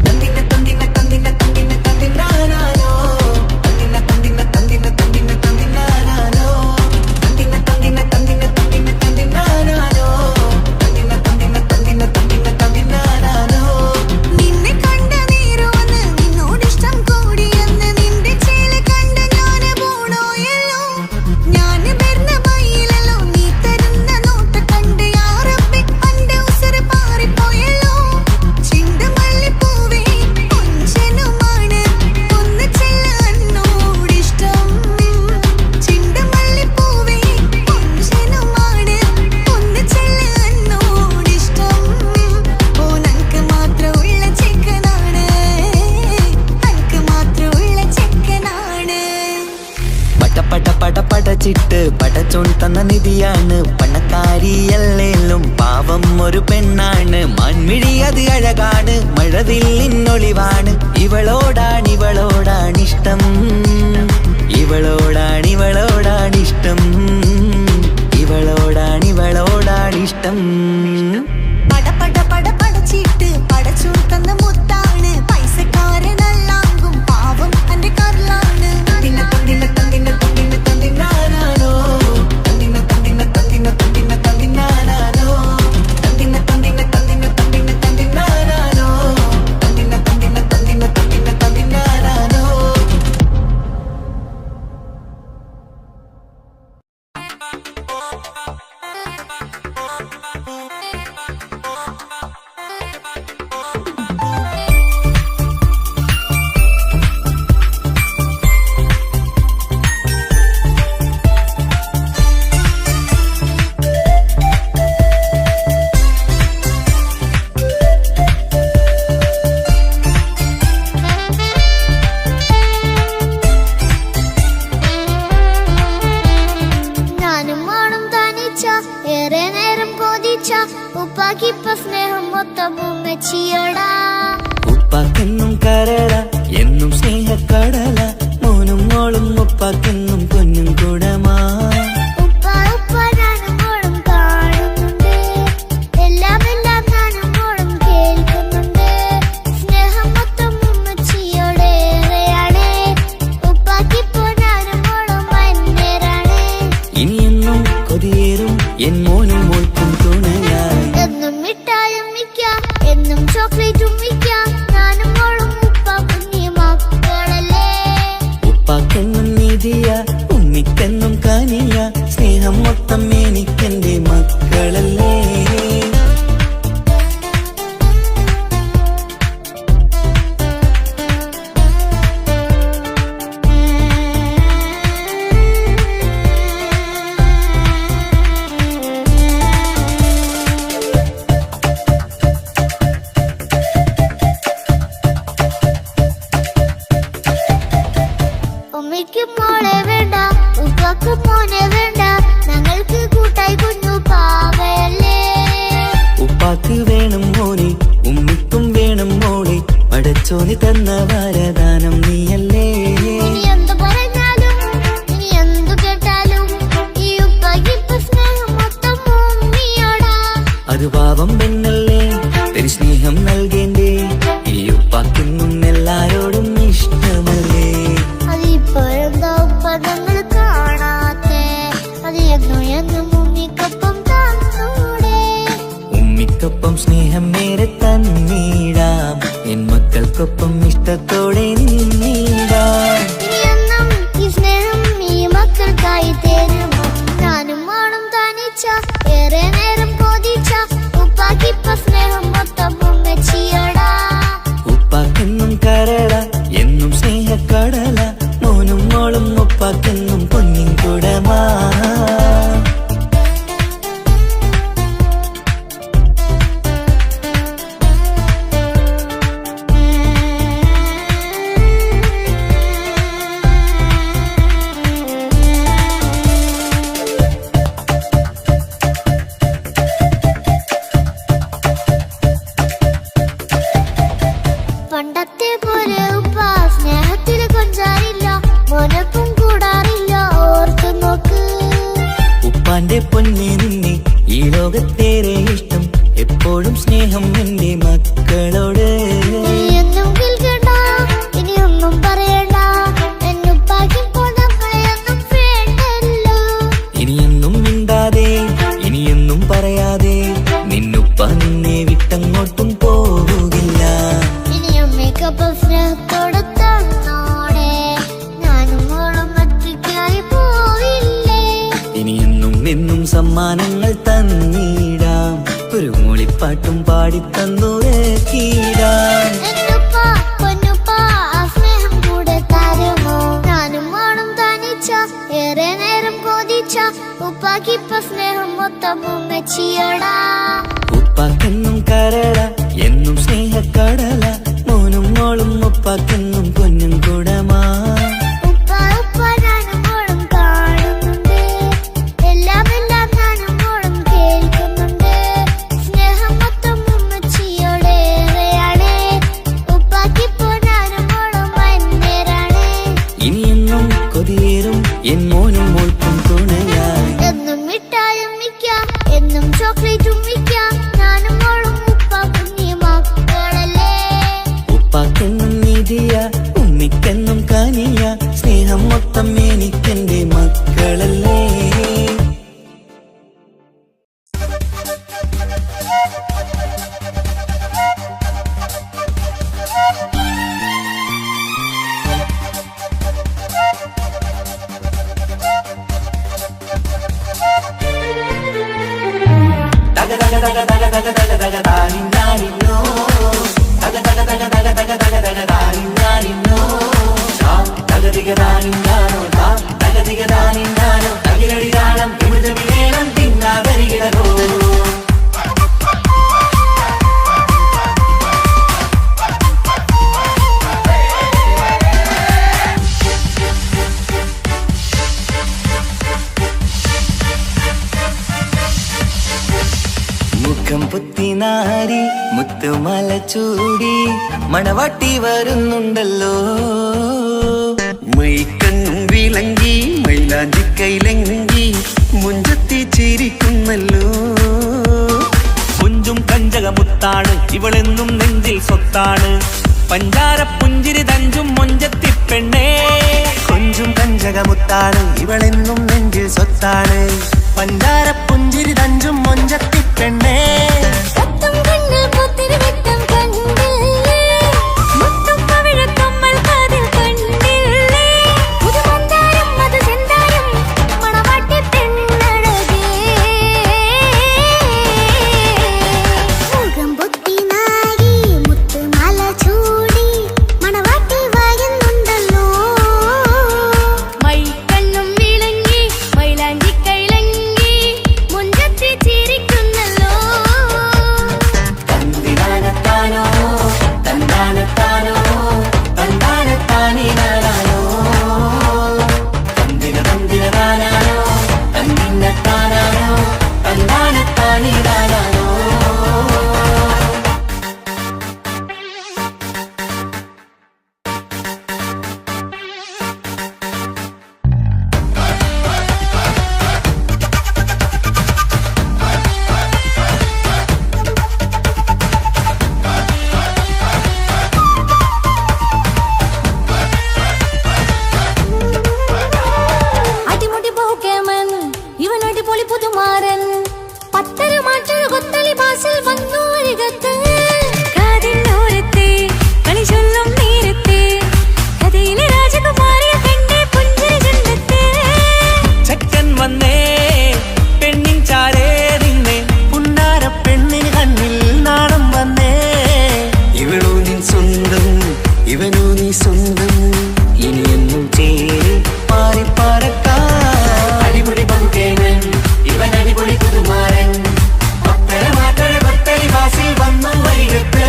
തന്തിന തന്തിന തന്തിന തന്തിന തന്തിനാരോ, തന്തിന തന്തിന തന്തിന തന്തിന തന്തിനാരോ, തന്തിന തന്തിന തന്തിന തന്തിന തന്തിനാരോ, തന്തിന തന്തിന തന്തിന തന്തിന തന്തിനാരോ. നിന്നെ കണ്ട നേരോന്ന് നിന്നോടിഷ്ടം കൂടിയെന്ന്. നിന്റെ ചേല കണ്ട ഞാന് പോണോയല്ലോ. ഞാന് വരുന്ന വഴിയിലല്ലോ നീ തരുന്ന നോട്ട് കണ്ട് യാ റബ്ബി അന്റെ ഉസറ് പാറിപ്പോയല്ലോ. ചെണ്ടുമല്ലിപ്പൂവേ കൊഞ്ചനുമാണ്, ഒന്ന് ചെല്ല എന്നോടിഷ്ടം. ചെണ്ടുമല്ലിപ്പൂവേ കൊഞ്ചനുമാണ്, ഒന്ന് ചെല്ല എന്നോടിഷ്ടം. ഓനക്ക് മാത്രമുള്ള ചെക്കനാണ്, അനക്ക് മാത്രമുള്ള ചെക്കനാണ്. പടച്ചിട്ട് പടച്ചോൻ തന്ന നിധിയാണ്. ഒരു പെണ്ണാണ്, മാൻമിഴി അത് അഴകാണ്, മഴവില്ലിന്നൊളിവാണ്. ഇവളോടാണിഷ്ടം, ഇവളോടാണിഷ്ടം, ഇവളോടാണിഷ്ടം. പട പടച്ചിട്ട് പടച്ചു തന്ന മുത്താണ്, പൈസക്കാരനല്ലാങ്കും പാവം എന്റെ കർലാണ്. തന്തിന തന്തിന തന്തിന തന്തിന തന്തിനാനാനോ, തന്തിന തന്തിന തന്തിന തന്തിന തന്തിനാനാനോ, തന്തിന തന്തിന തന്തിന തന്തിന തന്തിനാനാനോ, തന്തിന തന്തിന തന്തിന തന്തിന തന്തിനാനാനോ. ഞാനും മോളും തനിച്ച ഏറെ നേരം കൊതിച്ച ഉപ്പാക്കിപ്പ സ്നേഹം മൊത്തം ഉമ്മച്ചിയോടാ. ഉപ്പാക്കെന്നും കരള എന്നും സ്നേഹക്കടല, മോനും മോളും ഉപ്പാക്കെന്നും പൊന്നും കുടമാ. ഉപ്പ ഉപ്പ ഞാനും മോളും കാണുന്നുണ്ട്, എല്ലാം ഞാനും മോളും കേൾക്കുന്നുണ്ട്. സ്നേഹം മൊത്തം ഉമ്മച്ചിയോടേറെയാണ്, ഉപ്പാക്കിപ്പോ ഞാനും മോളും വന്നേരാണ്. ഇനിയെന്നും കൊതിയേറും എൻ മോനും മോൾക്കും തുണയായി. എന്നും മിഠായും മിക്കാം, എന്നും ചോക്ലേറ്റും മിക്കാം, ഞാനും മോളും ഉപ്പ കുഞ്ഞി മക്കളല്ലേ. ഉപ്പാക്കെന്നും നിധിയ, ഉമ്മിക്കെന്നും കാനിയ, സ്നേഹം മൊത്തം എനിക്കെന്റെ മക്കളല്ലേ. ഉമ്മയ്ക്ക് മോളെ വേണ്ട, ഉപ്പാക്ക് മോനെ വേണ്ട, ഞങ്ങൾക്ക് കൂട്ടായി കുഞ്ഞു പാവയല്ലേ. ഉപ്പാക്ക് വേണം മോനെ, ഉമ്മിക്കും വേണം മോളെ, പടച്ചോന് തന്ന വരദാനം നീയല്ലേ. ഇനി എന്തു പറഞ്ഞാലും ഇനി എന്തു കേട്ടാലും ഈ ഉപ്പാക്കിപ്പ സ്നേഹം മൊത്തം ഉമ്മിയോടാ. അത് പാവം പെണ്ണല്ലേ, തരി സ്നേഹം നൽകേണ്ടേ, ഈ ഉപ്പാക്കെന്നും എല്ലാരോടും ഇഷ്ടമല്ലേ. അതിപ്പോഴെന്താ ഉപ്പ ഞങ്ങൾ കാണാത്തെ, അത് എന്നും ഉമ്മിക്കൊപ്പം തന്നൂടെ. ഉമ്മിക്കൊപ്പം സ്നേഹം നേരെ തന്നീടാം, എൻ മക്കൾക്കൊപ്പം ഇഷ്ടത്തോടെ നിന്നീടാം. ഇനിയെന്നും ഈ സ്നേഹം ഈ മക്കൾക്കായി തരുമോ. ഞാനും മോളും തനിച്ച ഏറെ നേരം കൊതിച്ച ഉപ്പാക്കിപ്പ സ്നേഹം മൊത്തം ഉമ്മച്ചിയോടാ. ഉപ്പാക്കെന്നും കരള എന്നും സ്നേഹക്കടല, മോനും മോളും ഉപ്പാക്കെന്നും പൊന്നിൻ കുടമാ. പണ്ടത്തെ പോലെ ഉപ്പ സ്നേഹത്തില് കൊഞ്ചാറില്ല, മോനൊപ്പം കൂടാറില്ല, ഓർത്തു നോക്ക്. ഉപ്പാന്റെ പൊന്നെ നിന്നെ ഈ ലോകത്തേറെ ഇഷ്ടം, എപ്പോഴും സ്നേഹം എന്റെ മക്കളോട്. ഇനിയൊന്നും കേൾക്കണ്ട, ഇനിയൊന്നും പറയണ്ട, എന്നുപ്പാക്കിപ്പോൾ നമ്മളെയൊന്നും വേണ്ടല്ലോ. ഇനിയൊന്നും മിണ്ടാതെ ഇനിയൊന്നും പറയാതെ, നിന്നുപ്പ നിന്നെ വിട്ടങ്ങോട്ടും പോകില്ല. ഇനിയും മേക്കപ്പ് സ്നേഹത്തോടെ തന്നോടെ, ഞാനും മോളും ഒറ്റയ്ക്കായി പോവില്ലേ. ഇനിയെന്നും എന്നും സമ്മാനങ്ങൾ തന്നീടാം, ഒരു മൂളിപ്പാട്ടും പാടിത്തന്നുറക്കീടാം. എന്നുപ്പ പൊന്നുപ്പ ആ സ്നേഹം കൂടെ തരുമോ. ഞാനും മോളും തനിച്ച ഏറെ നേരം കൊതിച്ച ഉപ്പാക്കിപ്പ സ്നേഹം മൊത്തം ഉമ്മച്ചിയോടാ. ഉപ്പാക്കെന്നും കരള എന്നും സ്നേഹക്കടല, മോനും മോളും ഉപ്പാക്കെന്നും പൊന്നും കുടമാ. ഉപ്പ ഉപ്പ ഞാനും മോളും കാണുന്നുണ്ട്, എല്ലാം ഞാനും മോളും കേൾക്കുന്നുണ്ട്. സ്നേഹം മുത്തുമാല ചൂടി മണവാട്ടി വരുന്നുണ്ടല്ലോ. മൈക്കണ്ണും വിളങ്ങി മൈലാഞ്ചി കൈലങ്കി മുഞ്ചത്തി ചിരിക്കുന്നല്ലോ. കുഞ്ചും കഞ്ചകമുത്താണ് ഇവളെന്നും നെഞ്ചിൽ സ്വത്താണ്. പഞ്ചാര പുഞ്ചിരി തഞ്ചും മൊഞ്ചത്തി പെണ്ണേ. കൊഞ്ചും കഞ്ചകമുത്താണ് ഇവളെന്നും നെഞ്ചിൽ സ്വത്താണ്. പഞ്ചാര പുഞ്ചിരി തഞ്ചും മൊഞ്ചത്തി പെണ്ണേ. കത്തും കണ്ണിൽ പുത്തിരി വെട്ടം കണ്ടില്ലേ, മുത്തും പവിഴക്കമ്മൽ കാതിൽ കണ്ടില്ലേ, പുതുമന്ദാരം മധുചന്ദാരം മണവാട്ടി പെണ്ണഴകേ. മുഖം പൊത്തി നാരി മുത്തുമാല ചൂടി മണവാട്ടി വരുന്നുണ്ടല്ലോ. മൈക്കണ്ണും വിളങ്ങി മൈലാഞ്ചി കൈലങ്കി മുഞ്ചത്തി ചിരിക്കുന്നല്ലോ. തന്തിനാനത്താനോ തന്താനത്താനോ തന്താനത്താനിനാനോ തന്തിന തന്തിനാനോ തന്തിന്നത്താനോ തന്താനത്താനിനാനോ. അടിമുടി പോകേമൻ ഇവൻ അടിപൊളി പുതുമാരൻ. പത്തര മാറ്റൊരു കൊത്തളി ബാസിൽ വന്നു അരികത്ത്. കാതിനോരത്തെ കളി ചൊല്ലും നേരത്തെ കഥയിലെ രാജകുമാരിയെ കണ്ടേ പുഞ്ചിരി ജന്മത്തെ. ചെക്കൻ വന്നേ പെണ്ണിൻ ചാരേ നിന്നെ. പുന്നാര പെണ്ണിന് കണ്ണിൽ നാണം വന്നേ. ഇവളോ നിൻ സ്വന്തം ഇവനോ നീ സ്വന്തം. ഇനിയെന്നും ചേരി പാറി പാറക്കാൻ. അടിപൊളി പങ്കുകേനൻ ഇവൻ അടിപൊളി പുതുമാരൻ. പത്തര മാറ്റഴ കൊത്തളി വാസിൽ വന്നു വരികത്ത്.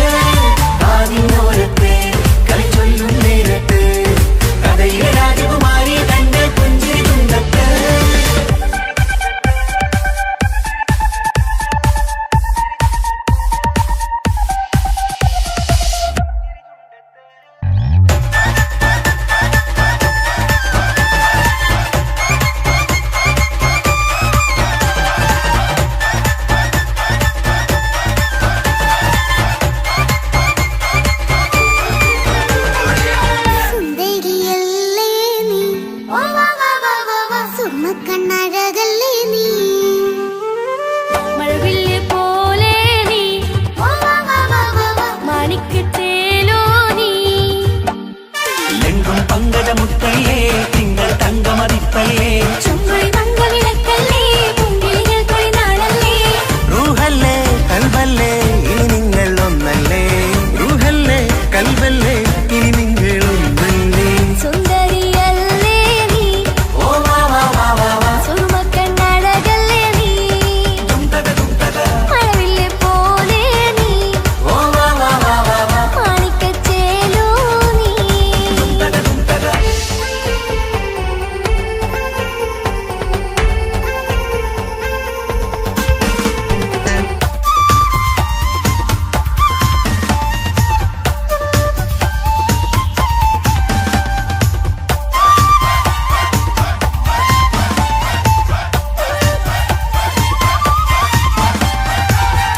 കാതിനോരത്ത് കളി ചൊല്ലും നേരത്ത് കഥയിലെ രാജകുമാരി തന്റെ പുഞ്ചിരി തുണ്ടത്ത്. സുന്ദരിയല്ലേ നീ, സുർമ്മക്കണ്ണഴകല്ലേ നീ, മഴവില്ല് പോലെ നീ, മാണിക്കത്തേലോ നീ. എങ്കും പങ്കജമുത്തല്ലേ തിങ്കൾ തങ്കമതിപ്പല്ലേ. ചുമഴി മംഗവിളക്കല്ലേ പുങ്കിളികൾ തൊഴിനാളല്ലേ. റൂഹല്ലേ കൽബല്ലേ ഇനി നിങ്ങൾ ഒന്നല്ലേ. റൂഹല്ലേ കൽബല്ലേ ഇനി നിങ്ങൾ ഒന്നല്ലേ. സുന്ദരിയല്ലേ നീ, സുറുമക്കണ്ണഴകല്ലേ നീ, മഴവില്ല് പോലെ നീ, മാണിക്കച്ചേലോ നീ.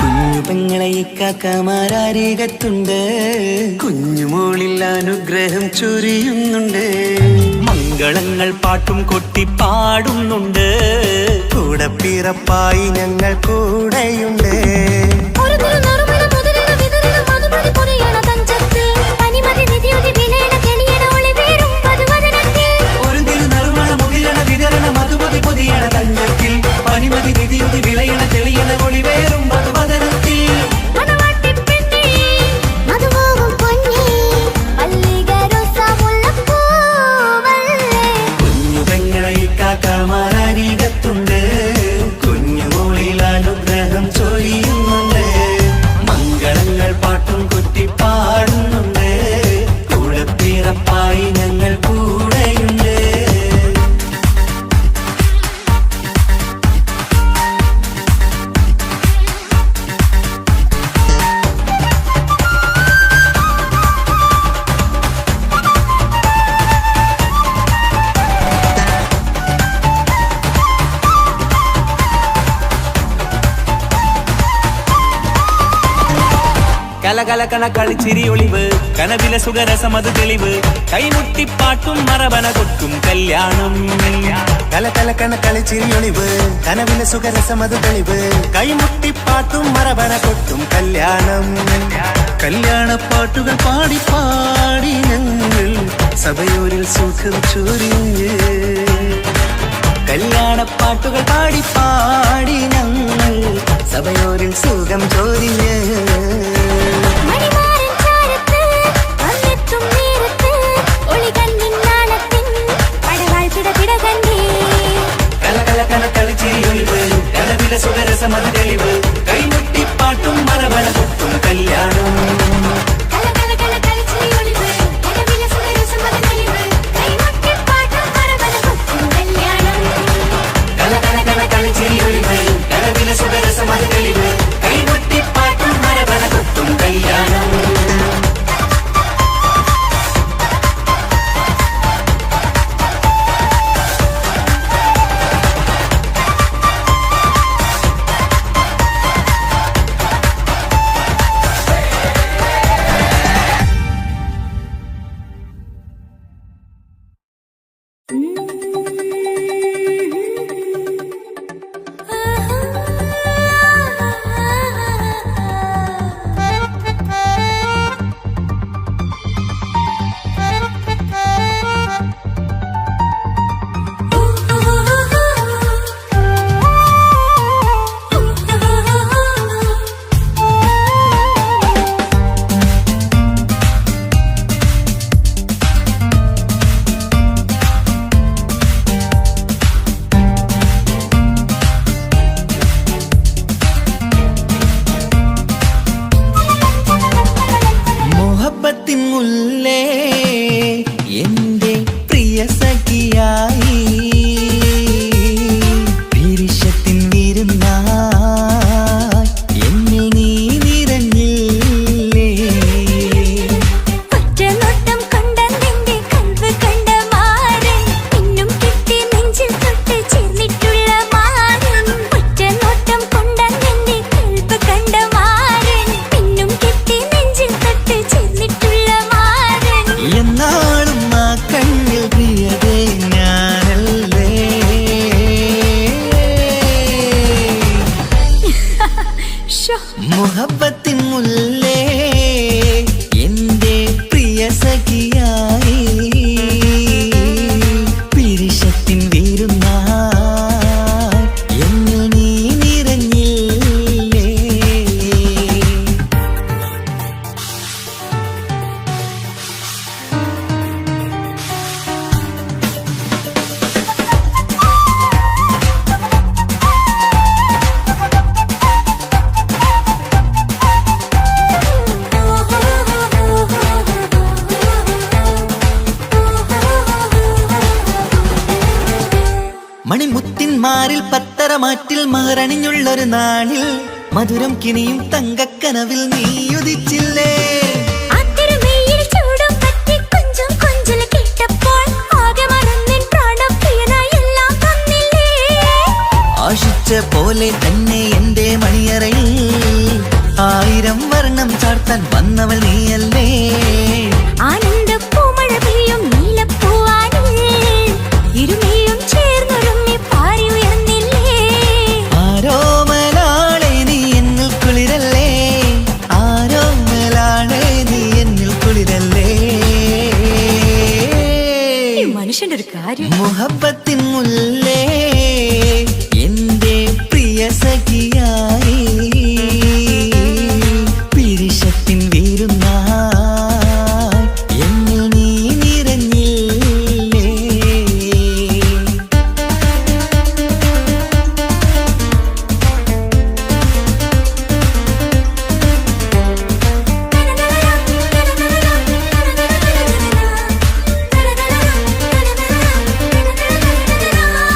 കുഞ്ഞു പെങ്ങളെ ഇക്കാക്കമാരാരികത്തുണ്ട്. കുഞ്ഞുമോളിൽ അനുഗ്രഹം ചൊരിയുന്നുണ്ട്. മംഗളങ്ങൾ പാട്ടും കൊട്ടി പാടുന്നുണ്ട്. കൂടെ പിറപ്പായി ഞങ്ങൾ കൂടെയുണ്ട്. ഒരു തിരുനറുമണ മുതിരണ വിതരണ മധുമതി പൊരിയണ തഞ്ചത്ത്. പനിമതി നിധിയുതി വിലയണ തെളിയണ ഒളിവേറും പതുവദനത്തിൽ. ഒരു തിരുനറുമണ മുകിലണ വിതരണ മധുമതി പൊതിയണ തഞ്ചത്തിൽ. പനിമതി നിധിയുതി വിളയണ തെളിയണ ഒളിവേറും മധുവദനത്തിൽ. മണവാട്ടി പെണ്ണേ, മധുപോകും പൊന്നേ, മല്ലികരോസ മുല്ലപ്പൂവല്ലേ. കുഞ്ഞു പെങ്ങളെ ഇക്കാക്കമാരാരികത്തുണ്ട്. കുഞ്ഞുമോളിൽ അനുഗ്രഹം ചൊരിയുന്നുണ്ട്. കലകലകണ കളിച്ചിരി ഒളിവ് കനവിലെ സുഖരസമത് തെളിവ് കൈമുട്ടിപ്പാട്ടും മറവന കൊട്ടും കല്യാണം കലകലകണ കളിച്ചിരി ഒളിവ് കനവിലെ സുഖരസമത് തെളിവ് കൈമുട്ടിപ്പാട്ടും മറവന കൊട്ടും കല്യാണം കല്യാണപ്പാട്ടുകൾ പാടി പാടി ഞങ്ങൾ സഭയോരിൽ സുഖം ചൊരിഞ്ഞ് കല്യാണപ്പാട്ടുകൾ പാടി പാടി ഞങ്ങൾ സഭയോരിൽ സുഖം ചൊരിഞ്ഞ് മണിമാരൻ ചാരത്ത് വന്നെത്തും നേരത്ത് ഒളികണ്ണിൻ നാളത്തിൻ പടവാൾ പിടപിട കണ്ടേ കലകലകണ കളിച്ചിരി ഒളിവ് കനവിലെ സുഖരസമത് തെളിവ് കൈമുട്ടിപ്പാട്ടും മറവന കൊട്ടും കല്യാണം കലകലകണ കളിച്ചിരി ഒളിവ് കനവിലെ സുഖരസമത് തെളിവ് കൈമുട്ടിപ്പാട്ടും മറവന കൊട്ടും കല്യാണം കലകലകണ കളിച്ചിരി ഒളിവ് കനവിലെ സുഖരസമത് തെളിവ് കൈമുട്ടിപ്പാട്ടും മറവന കൊട്ടും കല്യാണം മുഹബത്തിൻ മുല്ലേ എന്റെ പ്രിയ സഖിയായി പിരിശത്തിൻ വിരുന്നായി എന്നിൽ നീ നിറഞ്ഞില്ലേ ഒറ്റ നോട്ടം കൊണ്ടെന്റെ കൽവ് കണ്ട മാരൻ പിന്നും കിട്ടി നെഞ്ചിൽ തൊട്ട് ചേർന്നിട്ടുള്ള മാരൻ ഒറ്റ നോട്ടം കൊണ്ടെന്റെ കൽവ് കണ്ട മാരൻ പിന്നും കിട്ടി നെഞ്ചിൽ തൊട്ട് ചേർന്നിട്ടുള്ള മാരൻ എന്നാളും ആ കണ്ണിൽ പ്രിയതേ ഞാനല്ലേ മുഹബത്തിൻ മുല്ലേ എന്റെ പ്രിയ സഖിയായി പിരിശത്തിൻ വിരുന്നായി എന്നിൽ നീ നിറഞ്ഞില്ലേ മണിമുത്തിന്മാരിൽ പത്തരമാറ്റിൽ മഹറണിഞ്ഞുള്ളൊരു നാളിൽ മധുരം കിനിയും തങ്കക്കനവിൽ നീ ഉദിച്ചില്ലേ ആത്തിരുമേയിൽ ചൂടും പറ്റി കൊഞ്ചും കൊഞ്ചൽ കേട്ടപ്പോൾ ആകെ മറന്നിൻ പ്രാണപ്രിയനായി എല്ലാം തന്നില്ലേ ആശിച്ച പോലെ തന്നെ എന്റെ മണിയറയിൽ 1000 വർണ്ണം ചാർത്താൻ വന്നവൾ നീയല്ലേ ആനന്ദ പൂമഴ പെയ്യും നീലപ്പൂവാനിൽ ഇരുമേയും ചേർന്നൊരുമ്മി പാറി ഉയർന്നില്ലേ ആരോമലാളെ നീ എന്നിൽ കുളിരല്ലേ ആരോമലാളെ നീ എന്നിൽ കുളിരല്ലേ മനുഷ്യന്റെ ഒരു കാര്യം മുഹബത്തിൻ മുല്ലേ എന്റെ പ്രിയ സഖിയായി പിരിശത്തിൻ വിരുന്നായി എന്നിൽ നീ നിറഞ്ഞില്ലേ ലാ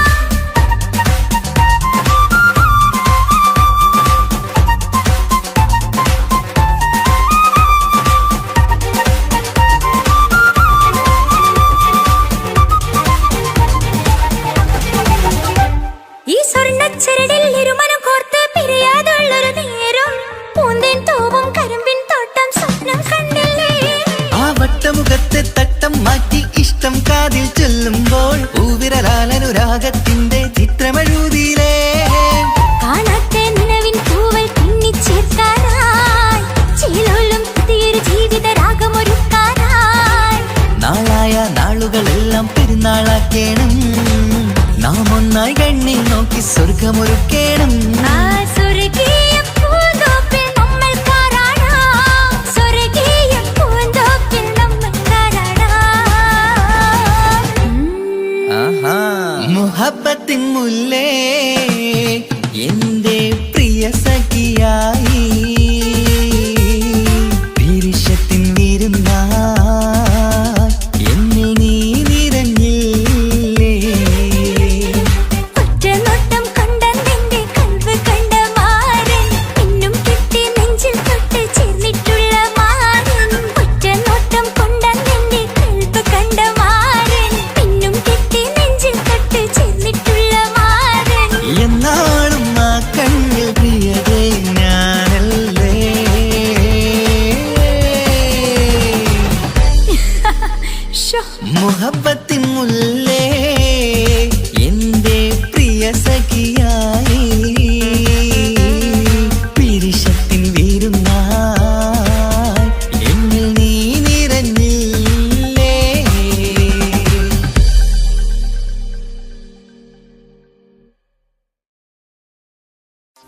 രാഗത്തിന്റെ ചിത്രമെഴുതിയിലേ കാണാത്ത നിലവിൻ പൂവൽ പിന്നിച്ചേർക്കാനായി ചിലോലും പുതിയൊരു ജീവിത രാഗമൊരുക്കാനായി നാളായ നാളുകളെല്ലാം പെരുന്നാളാക്കേണം നാം ഒന്നായി കണ്ണിൽ നോക്കി സ്വർഗമൊരുക്കേണം ആ സ്വർഗീയ പൂന്തോപ്പിൽ നമ്മൾ കാരാടാം സ്വർഗീയ പൂന്തോപ്പിൽ നമ്മൾ കാരാടാം മുഹബത്തിൻ മുല്ലേ എന്റെ പ്രിയ സഖിയായി പീരിഷത്തിൻ വിരുന്നായി എന്നിൽ നീ നിറഞ്ഞില്ലേ ഒറ്റനോട്ടം കണ്ട നിന്റെ കൽവ് കണ്ട മാരൻ പിന്നും കിട്ടി നെഞ്ചിൽ തൊട്ട് ചേർന്നിട്ടുള്ള മാരൻ ഒറ്റനോട്ടം കൊണ്ട നിന്റെ കൽവ് കണ്ട മാരൻ പിന്നും കിട്ടി നെഞ്ചിൽ തൊട്ട് ചേർന്നിട്ടുള്ള മാരൻ എന്നാളും ആ കണ്ണിൽ പ്രിയതേ ഞാനല്ലേ മുഹബത്തിൻ മുല്ലേ എന്റെ പ്രിയ സഖിയായി പിരിശത്തിൻ വിരുന്നായി എന്നിൽ നീ നിറഞ്ഞില്ലേ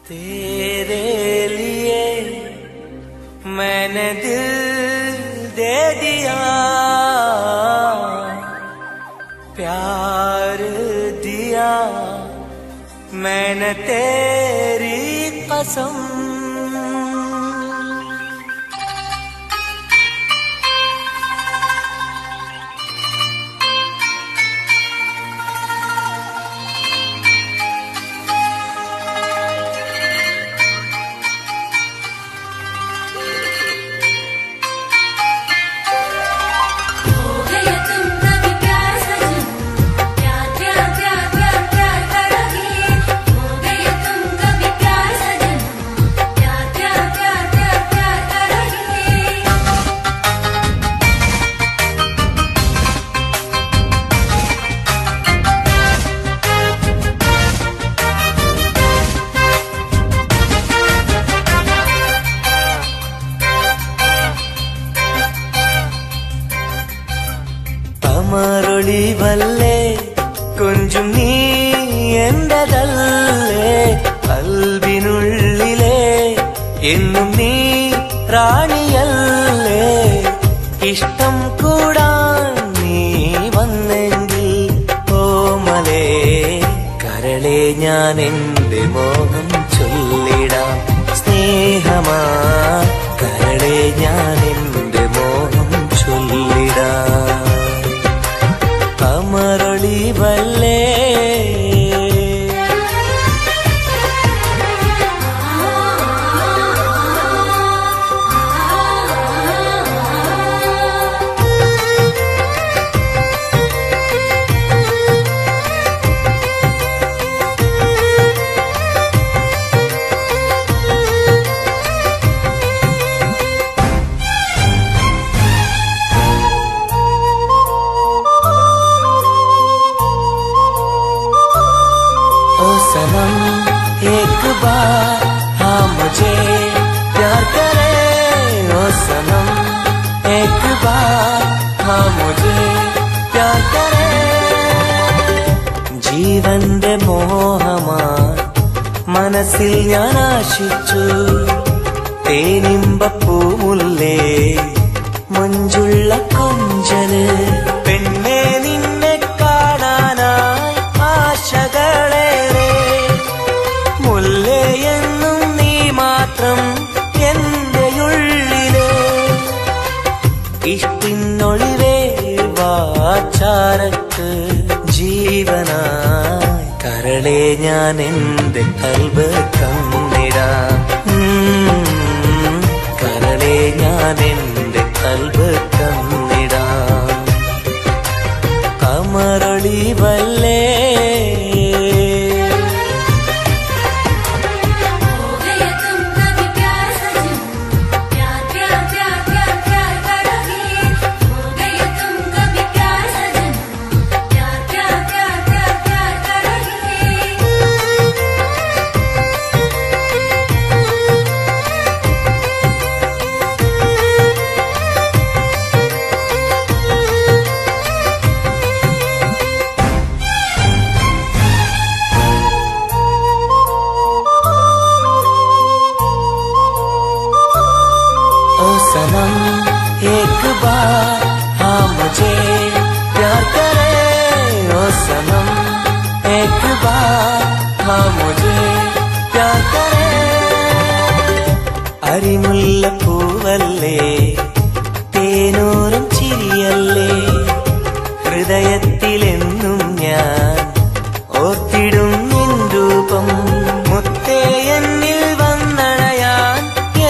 तेरे लिए मैंने दिल दे दिया प्यार दिया मैंने तेरी कसम അമരൊളിവല്ലേ കൊഞ്ചും നീ എന്റതല്ലേ കൽവിനുള്ളിലെ എന്നും നീ റാണിയല്ലേ ഇഷ്ടം കൂടാൻ നീ വന്നെങ്കിൽ ഓമലേ കരളെ ഞാൻ എന്റെ മോഹം ചൊല്ലിടാം സ്നേഹമാ കരളെ ഞാൻ എന്റെ മോഹം ചൊല്ലിടാം അമരൊളിവല്ലേ ओ सनम एक बार हाँ मुझे प्यार करे ओ सनम एक बार हाँ मुझे प्यार करे ജീവന്റെ മോഹമായി മനസ്സിൽ ഞാൻ ആശിച്ചു തേനിമ്പപ്പൂമുല്ലേ മഞ്ചുള്ള കൊഞ്ചല് പെണ്ണെ നിന്നെ കാണാനായി ആശകളേറെ മുല്ലയെന്നും നീ മാത്രം എന്റെ ഉള്ളിലെ ഇഷ്ടിനൊളിവേ വാചാരക്ക് ജീവനായി കരളെ ഞാൻ എന്റെ കൽബ് തന്നിടാം കരളെ ഞാൻ എന്റെ കൽബ് തന്നിടാം അമരൊളിവല്ലേ सनम एक बार हाँ मुझे प्यार करे ओ सनम एक बार हाँ मुझे प्यार करे അരിമുല്ലപ്പൂവല്ലേ തേനൂറും ചിരിയല്ലേ ഹൃദയത്തിലെന്നും ഞാൻ ഓർത്തിടും നിൻ രൂപം മുത്തേ എന്നിൽ വന്നണയാൻ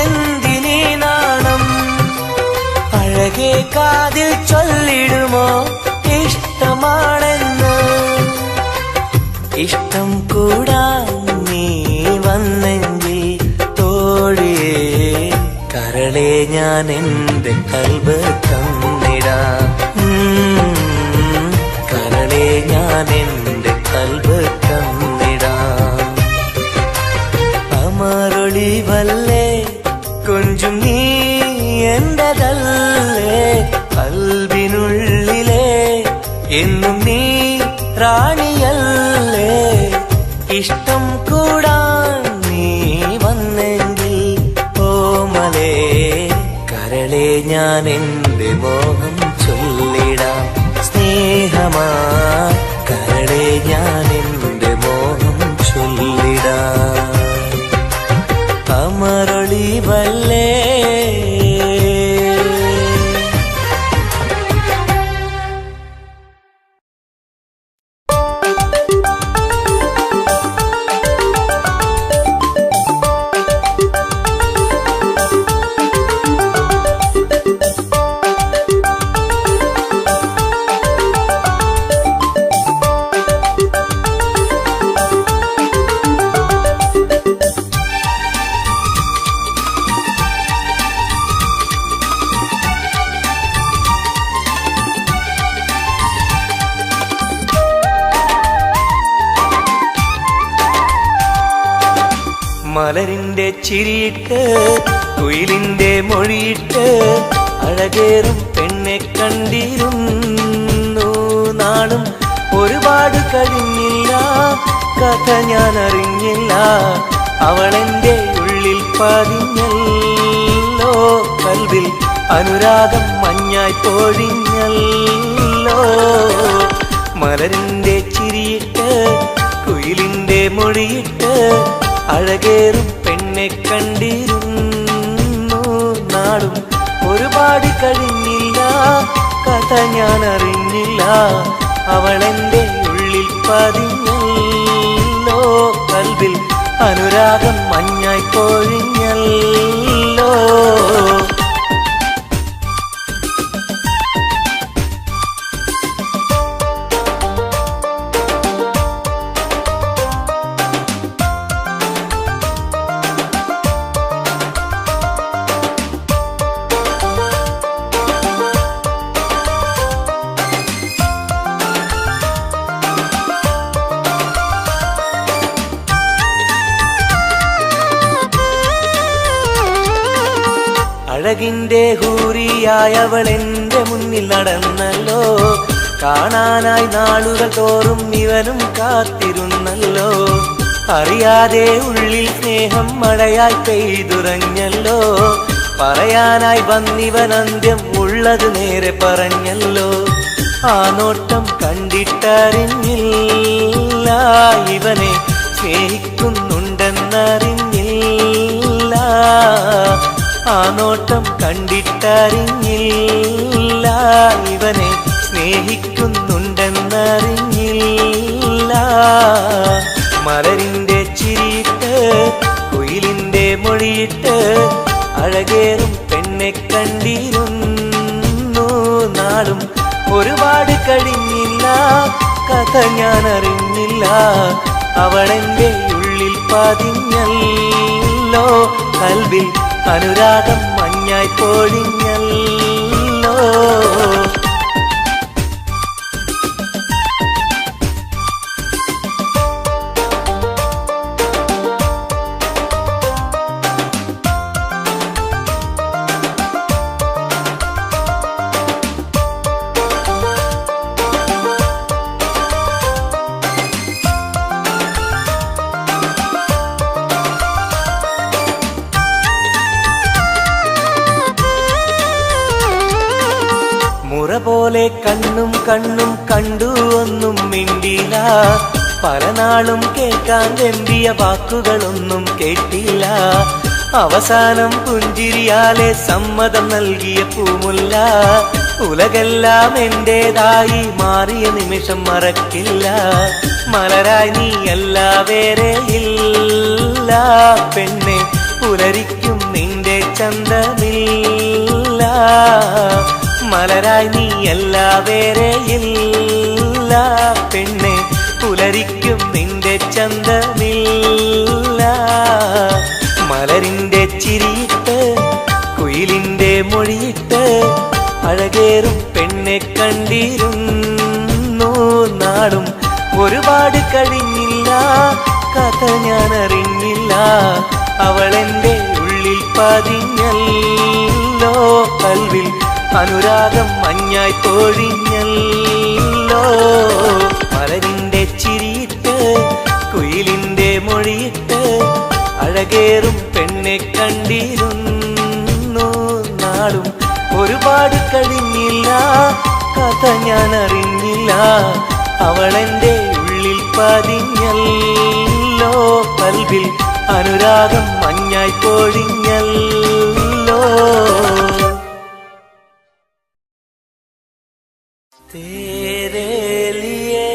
എന്തിനീ നാണം അഴകേ കാതിൽ ചൊല്ലിടുമോ ഇഷ്ടമാണെന്ന് ഇഷ്ടം കൂടാൻ നീ വന്നെങ്കിൽ തോഴിയേ കരളെ ഞാൻ എന്റെ കൽബ് തന്നിടാം കരളെ ഞാൻ എന്റെ കൽബ് തന്നിടാം അമരൊളിവല്ലേ കൊഞ്ചും നീ എന്റെതല്ലേ കൽബിനുള്ളിലെ എന്നും നീ റാണിയല്ലേ ഇഷ്ടം കൂടാൻ നീ വന്നെങ്കിൽ ഓമലേ കരളെ ഞാൻ എന്റെ മോഹം ചൊല്ലിടാം സ്നേഹമാ കരളെ ഞാൻ എന്റെ മോഹം ചൊല്ലിടാം അമരൊളിവല്ലേ മലരിന്റെ ചിരിയിട്ട് കുയിലിന്റെ മൊഴിയിട്ട് അഴകേറും പെണ്ണെ കണ്ടിരുന്നു നാളും ഒരുപാട് കഴിഞ്ഞില്ല കഥ ഞാൻ അറിഞ്ഞില്ല അവളെന്റെ ഉള്ളിൽ പതിഞ്ഞല്ലോ കൽവിൽ അനുരാഗം മഞ്ഞായി പൊഴിഞ്ഞല്ലോ മലരിന്റെ ചിരിയിട്ട് കുയിലിന്റെ മൊഴിയിട്ട് അഴകേറും പെണ്ണെ കണ്ടിരുന്നു നാളും ഒരുപാട് കഴിഞ്ഞില്ല കഥ ഞാൻ അറിഞ്ഞില്ല അവളെന്റെ ഉള്ളിൽ പതിഞ്ഞല്ലോ കൽവിൽ അനുരാഗം മഞ്ഞായി പൊഴിഞ്ഞല്ലോ അഴകിന്റെ ഹൂറിയായവൾ എന്റെ മുന്നിൽ നടന്നല്ലോ കാണാനായി നാളുകൾ തോറും ഇവനും കാത്തിരുന്നല്ലോ അറിയാതെ ഉള്ളിൽ സ്നേഹം മഴയായി പെയ്തുറഞ്ഞല്ലോ പറയാനായി വന്നിവൻ അന്ത്യം ഉള്ളത് നേരെ പറഞ്ഞല്ലോ ആ നോട്ടം കണ്ടിട്ടറിഞ്ഞില്ല ഇവനെ സ്നേഹിക്കുന്നുണ്ടെന്നറിഞ്ഞില്ല ആ നോട്ടം കണ്ടിട്ടറിഞ്ഞില്ല ഇവനെ സ്നേഹിക്കുന്നുണ്ടെന്നറിഞ്ഞില്ല മലരിന്റെ ചിരിയിട്ട് കുയിലിന്റെ മൊഴിയിട്ട് അഴകേറും പെണ്ണെ കണ്ടിരുന്നു നാളും ഒരുപാട് കഴിഞ്ഞില്ല കഥ ഞാൻ അറിഞ്ഞില്ല അവളെന്റെ ഉള്ളിൽ പതിഞ്ഞല്ലോ കൽവിൽ അനുരാഗം മഞ്ഞായി പൊഴിഞ്ഞല്ലോ പോലെ കണ്ണും കണ്ണും കണ്ടു ഒന്നും മിണ്ടില്ല. പല നാളും കേൾക്കാൻ വെമ്പിയ വാക്കുകളൊന്നും കേട്ടില്ല. അവസാനം പുഞ്ചിരിയാലെ സമ്മതം നൽകിയ പൂമുല്ല. ഉലകെല്ലാം എന്റേതായി മാറിയ നിമിഷം മറക്കില്ല. മലരായി നീയല്ല വേറെ ഇല്ല പെണ്ണെ, പുലരിക്കും നിന്റെ ചന്തമില്ല. മലരായി നീയല്ല വേറെ ഇല്ല പെണ്ണെ, പുലരിക്കും നിന്റെ ചന്തമില്ല. മലരിന്റെ ചിരിയിട്ട് കുയിലിന്റെ മൊഴിയിട്ട് അഴകേറും പെണ്ണെ കണ്ടിരുന്നു നാളും. ഒരുപാട് കഴിഞ്ഞില്ല, കഥ ഞാൻ അറിഞ്ഞില്ല. അവളെന്റെ ഉള്ളിൽ പതിഞ്ഞല്ലോ, കൽവിൽ അനുരാഗം മഞ്ഞായി പൊഴിഞ്ഞല്ലോ. മലരിന്റെ ചിരിയിട്ട് കുയിലിന്റെ മൊഴിയിട്ട് അഴകേറും പെണ്ണെ കണ്ടിരുന്നു നാളും. ഒരുപാട് കഴിഞ്ഞില്ല, കഥ ഞാൻ അറിഞ്ഞില്ല. അവളെന്റെ ഉള്ളിൽ പതിഞ്ഞല്ലോ, കൽവിൽ അനുരാഗം മഞ്ഞായി പൊഴിഞ്ഞല്ലോ. तेरे लिए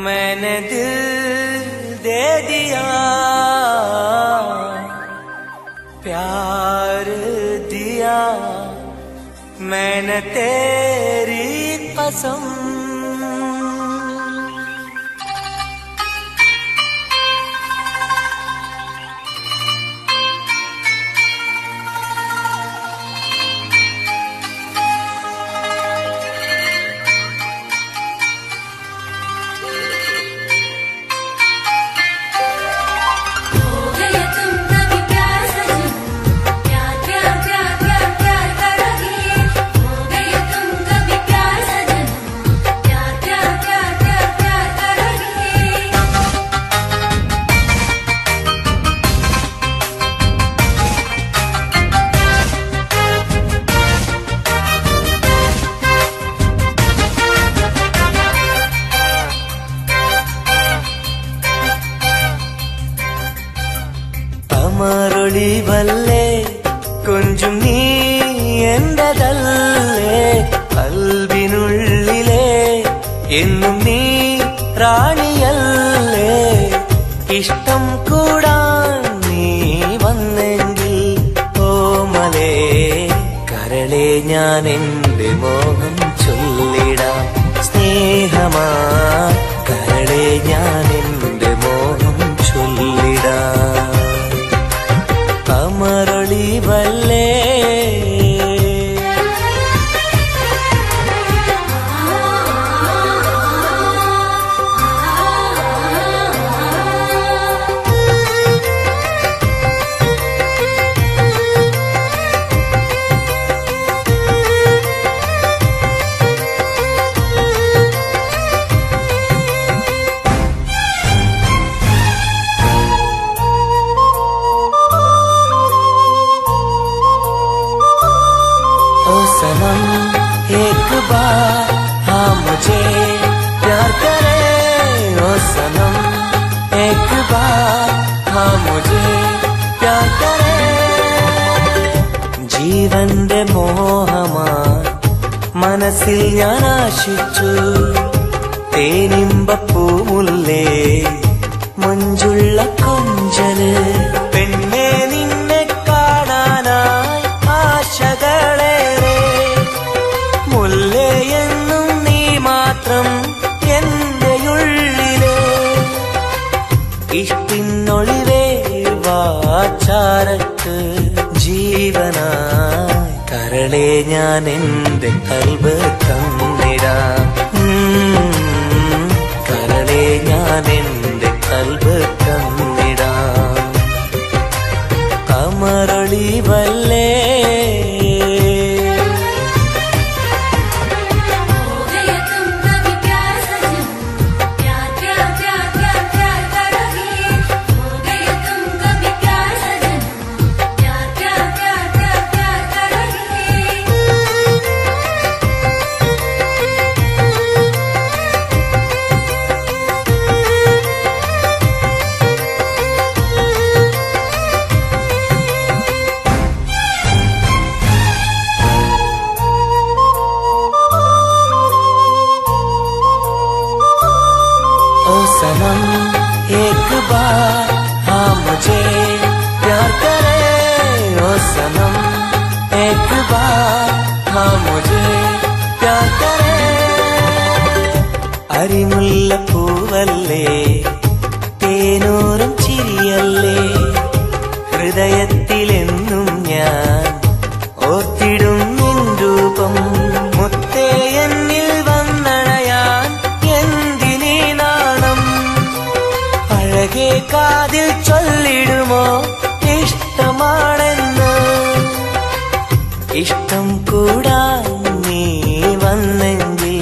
मैंने दिल दे दिया, प्यार दिया मैंने तेरी कसम. മറുളിവല്ലേ കൊഞ്ചും നീ എന്റതല്ലേ, കൽവിനുള്ളിലെ എന്നും നീ റാണിയല്ലേ. ഇഷ്ടം കൂടാൻ നീ വന്നെങ്കിൽ ഓമലേ കരളെ ഞാൻ എന്റെ മോഹം ചൊല്ലിടാം. സ്നേഹമാ കരളെ ഞാൻ എന്റെ മോഹം ചൊല്ലിടാം. കമറൊളിവല്ലേ सनम एक बार हाँ मुझे प्यार करे, ओ सनम एक बार हाँ मुझे प्यार करे. ജീവന്റെ മോഹമാ മനസ്സിൽ ഞാൻ ആശിച്ചു, തേനിമ്പപ്പൂമുല്ലേ മഞ്ചുള്ള കൊഞ്ചല്. പെണ്ണെ നിന്നെ കാണാനായി ആശകളേറെ, മുല്ലയെന്നും നീ മാത്രം എന്റെ ഉള്ളില്. ഇഷ്ടിനൊളിവേ വാചാരത്ത് ജീവനായി കരളെ ഞാൻ എന്റെ കൽബ് തന്നിടാം. കരളെ ഞാൻ എന്റെ കൽബ് തന്നിടാം. കമറൊളിവല്ലേ बार हाँ मुझे प्यार करे അരിമുല്ല പൂവല്ലേ തേനൂറും ചിരിയല്ലേ ഹൃദയത്തിലെന്നും ഞാൻ ഓർത്തിടും നിൻ രൂപം മുത്തേ എന്നിൽ വന്നണയാൻ എന്തിനീ നാണം അഴകേ കാതിൽ ചൊല്ലിടുമോ ഇഷ്ടമാണെന്ന് ഇഷ്ടം കൂടാൻ നീ വന്നെങ്കിൽ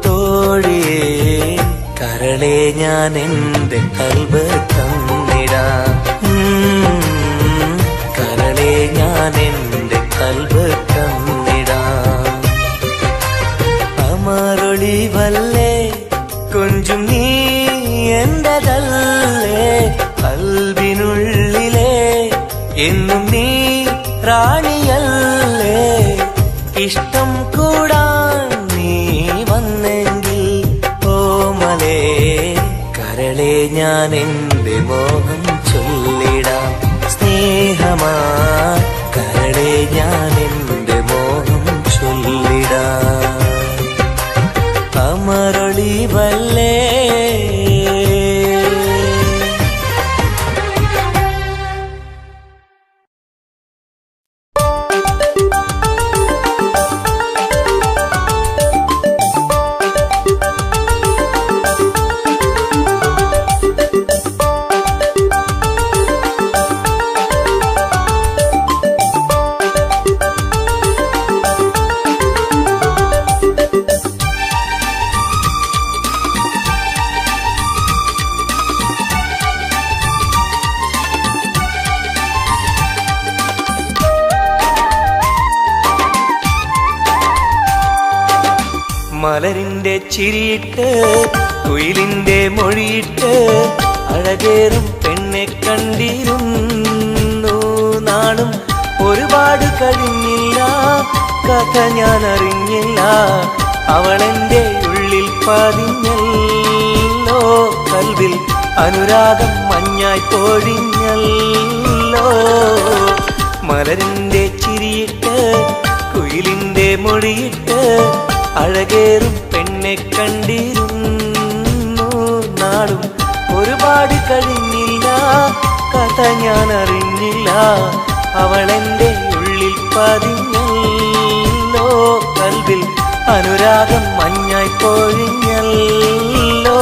തോഴിയേ കരളെ ഞാൻ എന്റെ കൽബ് തന്നിടാം കരളെ ഞാൻ എന്റെ കൽബ് തന്നിടാം അമരൊളിവല്ലേ കൊഞ്ചും നീ എന്റതല്ലേ കൽബിനുള്ളിലെ എന്നും നീ റാണിയല്ലേ ഇഷ്ടം കൂടാൻ നീ വന്നെങ്കിൽ ഓമലേ കരളെ ഞാൻ എന്റെ മോഹം ചൊല്ലിടാം സ്നേഹമാ കരളെ ഞാൻ എന്റെ മോഹം ചൊല്ലിടാം അമരൊളിവല്ലേ മലരിന്റെ ചിരിയിട്ട് കുയിലിന്റെ മൊഴിയിട്ട് അഴകേറും പെണ്ണെ കണ്ടിരുന്നു നാളും ഒരുപാട് കഴിഞ്ഞില്ല കഥ ഞാൻ അറിഞ്ഞില്ല അവളെന്റെ ഉള്ളിൽ പതിഞ്ഞല്ലോ കൽവിൽ അനുരാഗം മഞ്ഞായി പൊഴിഞ്ഞല്ലോ മലരിന്റെ ചിരിയിട്ട് കുയിലിന്റെ മൊഴിയിട്ട് അഴകേറും പെണ്ണെ കണ്ടിരുന്നു നാളും ഒരുപാട് കഴിഞ്ഞില്ല കഥ ഞാൻ അറിഞ്ഞില്ല അവളെന്റെ ഉള്ളിൽ പതിഞ്ഞല്ലോ കൽവിൽ അനുരാഗം മഞ്ഞായി പൊഴിഞ്ഞല്ലോ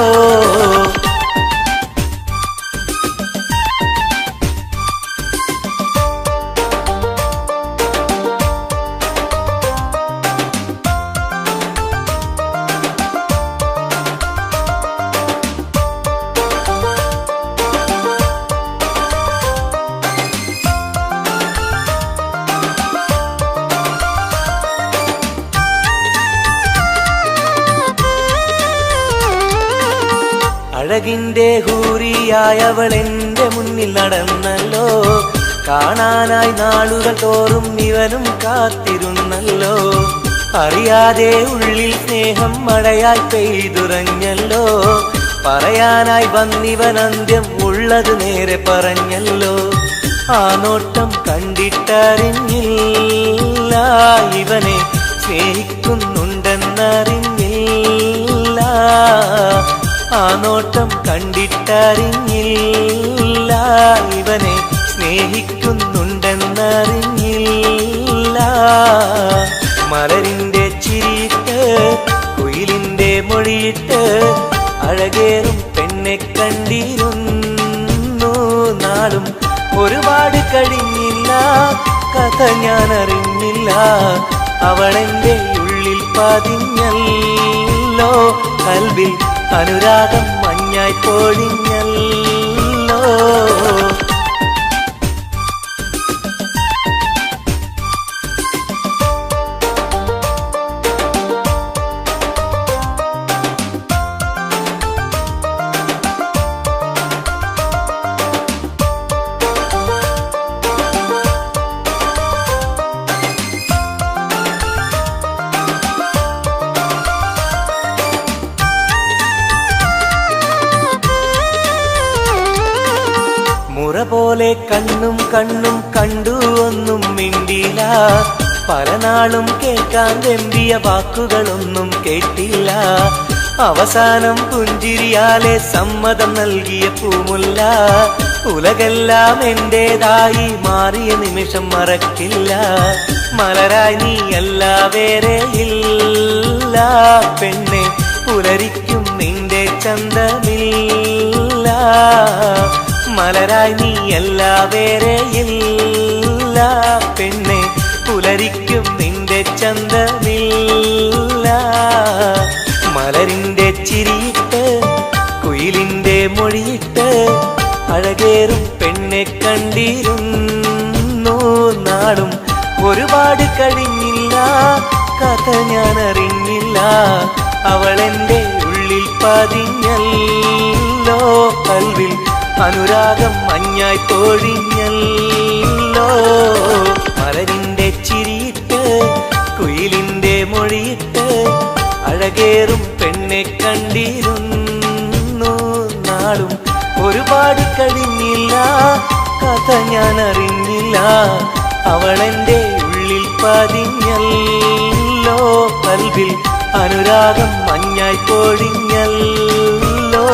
അഴകിന്റെ ഹൂറിയായവൾ എന്റെ മുന്നിൽ നടന്നല്ലോ കാണാനായി നാളുകൾ തോറും ഇവനും കാത്തിരുന്നല്ലോ അറിയാതെ ഉള്ളിൽ സ്നേഹം മഴയായി പെയ്തുറഞ്ഞല്ലോ പറയാനായി വന്നിവൻ അന്ത്യം ഉള്ളത് നേരെ പറഞ്ഞല്ലോ ആ നോട്ടം കണ്ടിട്ടറിഞ്ഞില്ല ഇവനെ സ്നേഹിക്കുന്നുണ്ടെന്നറിഞ്ഞില്ല ആ നോട്ടം കണ്ടിട്ടറിഞ്ഞില്ല ഇവനെ സ്നേഹിക്കുന്നുണ്ടെന്നറിഞ്ഞില്ല മലരിന്റെ ചിരിയിട്ട് കുയിലിന്റെ മൊഴിയിട്ട് അഴകേറും പെണ്ണെ കണ്ടിരുന്നു നാളും ഒരുപാട് കഴിഞ്ഞില്ല കഥ ഞാൻ അറിഞ്ഞില്ല അവളെന്റെ ഉള്ളിൽ പതിഞ്ഞല്ലോ കൽവിൽ അനുരാഗം മഞ്ഞായി പൊഴിഞ്ഞല്ലോ പോലെ കണ്ണും കണ്ണും കണ്ടു ഒന്നും മിണ്ടില പല നാളും കേൾക്കാൻ വെമ്പിയ വാക്കുകളൊന്നും കേട്ടില്ല. അവസാനം പുഞ്ചിരിയാലെ സമ്മതം നൽകിയ പൂമുല്ല. ഉലകെല്ലാം എന്റേതായി മാറിയ നിമിഷം മറക്കില്ല. മലരായി നീയല്ല വേറെ ഇല്ല പെണ്ണെ, പുലരിക്കും നിന്റെ ചന്തമില്ല. മലരായി നീയല്ല വേറെ ഇല്ല പെണ്ണെ, പുലരിക്കും നിന്റെ ചന്തമില്ല. മലരിന്റെ ചിരിയിട്ട് കുയിലിന്റെ മൊഴിയിട്ട് അഴകേറും പെണ്ണെ കണ്ടിരുന്നു നാളും. ഒരുപാട് കഴിഞ്ഞില്ല, കഥ ഞാൻ അറിഞ്ഞില്ല. അവളെന്റെ ഉള്ളിൽ പതിഞ്ഞല്ലോ, കൽവിൽ അനുരാഗം മഞ്ഞായി പൊഴിഞ്ഞല്ലോ. മലരിന്റെ ചിരിയിട്ട് കുയിലിന്റെ മൊഴിയിട്ട് അഴകേറും പെണ്ണെ കണ്ടിരുന്നു നാളും. ഒരുപാട് കഴിഞ്ഞില്ല, കഥ ഞാൻ അറിഞ്ഞില്ല. അവളെന്റെ ഉള്ളിൽ പതിഞ്ഞല്ലോ, കൽവിൽ അനുരാഗം മഞ്ഞായി പൊഴിഞ്ഞല്ലോ.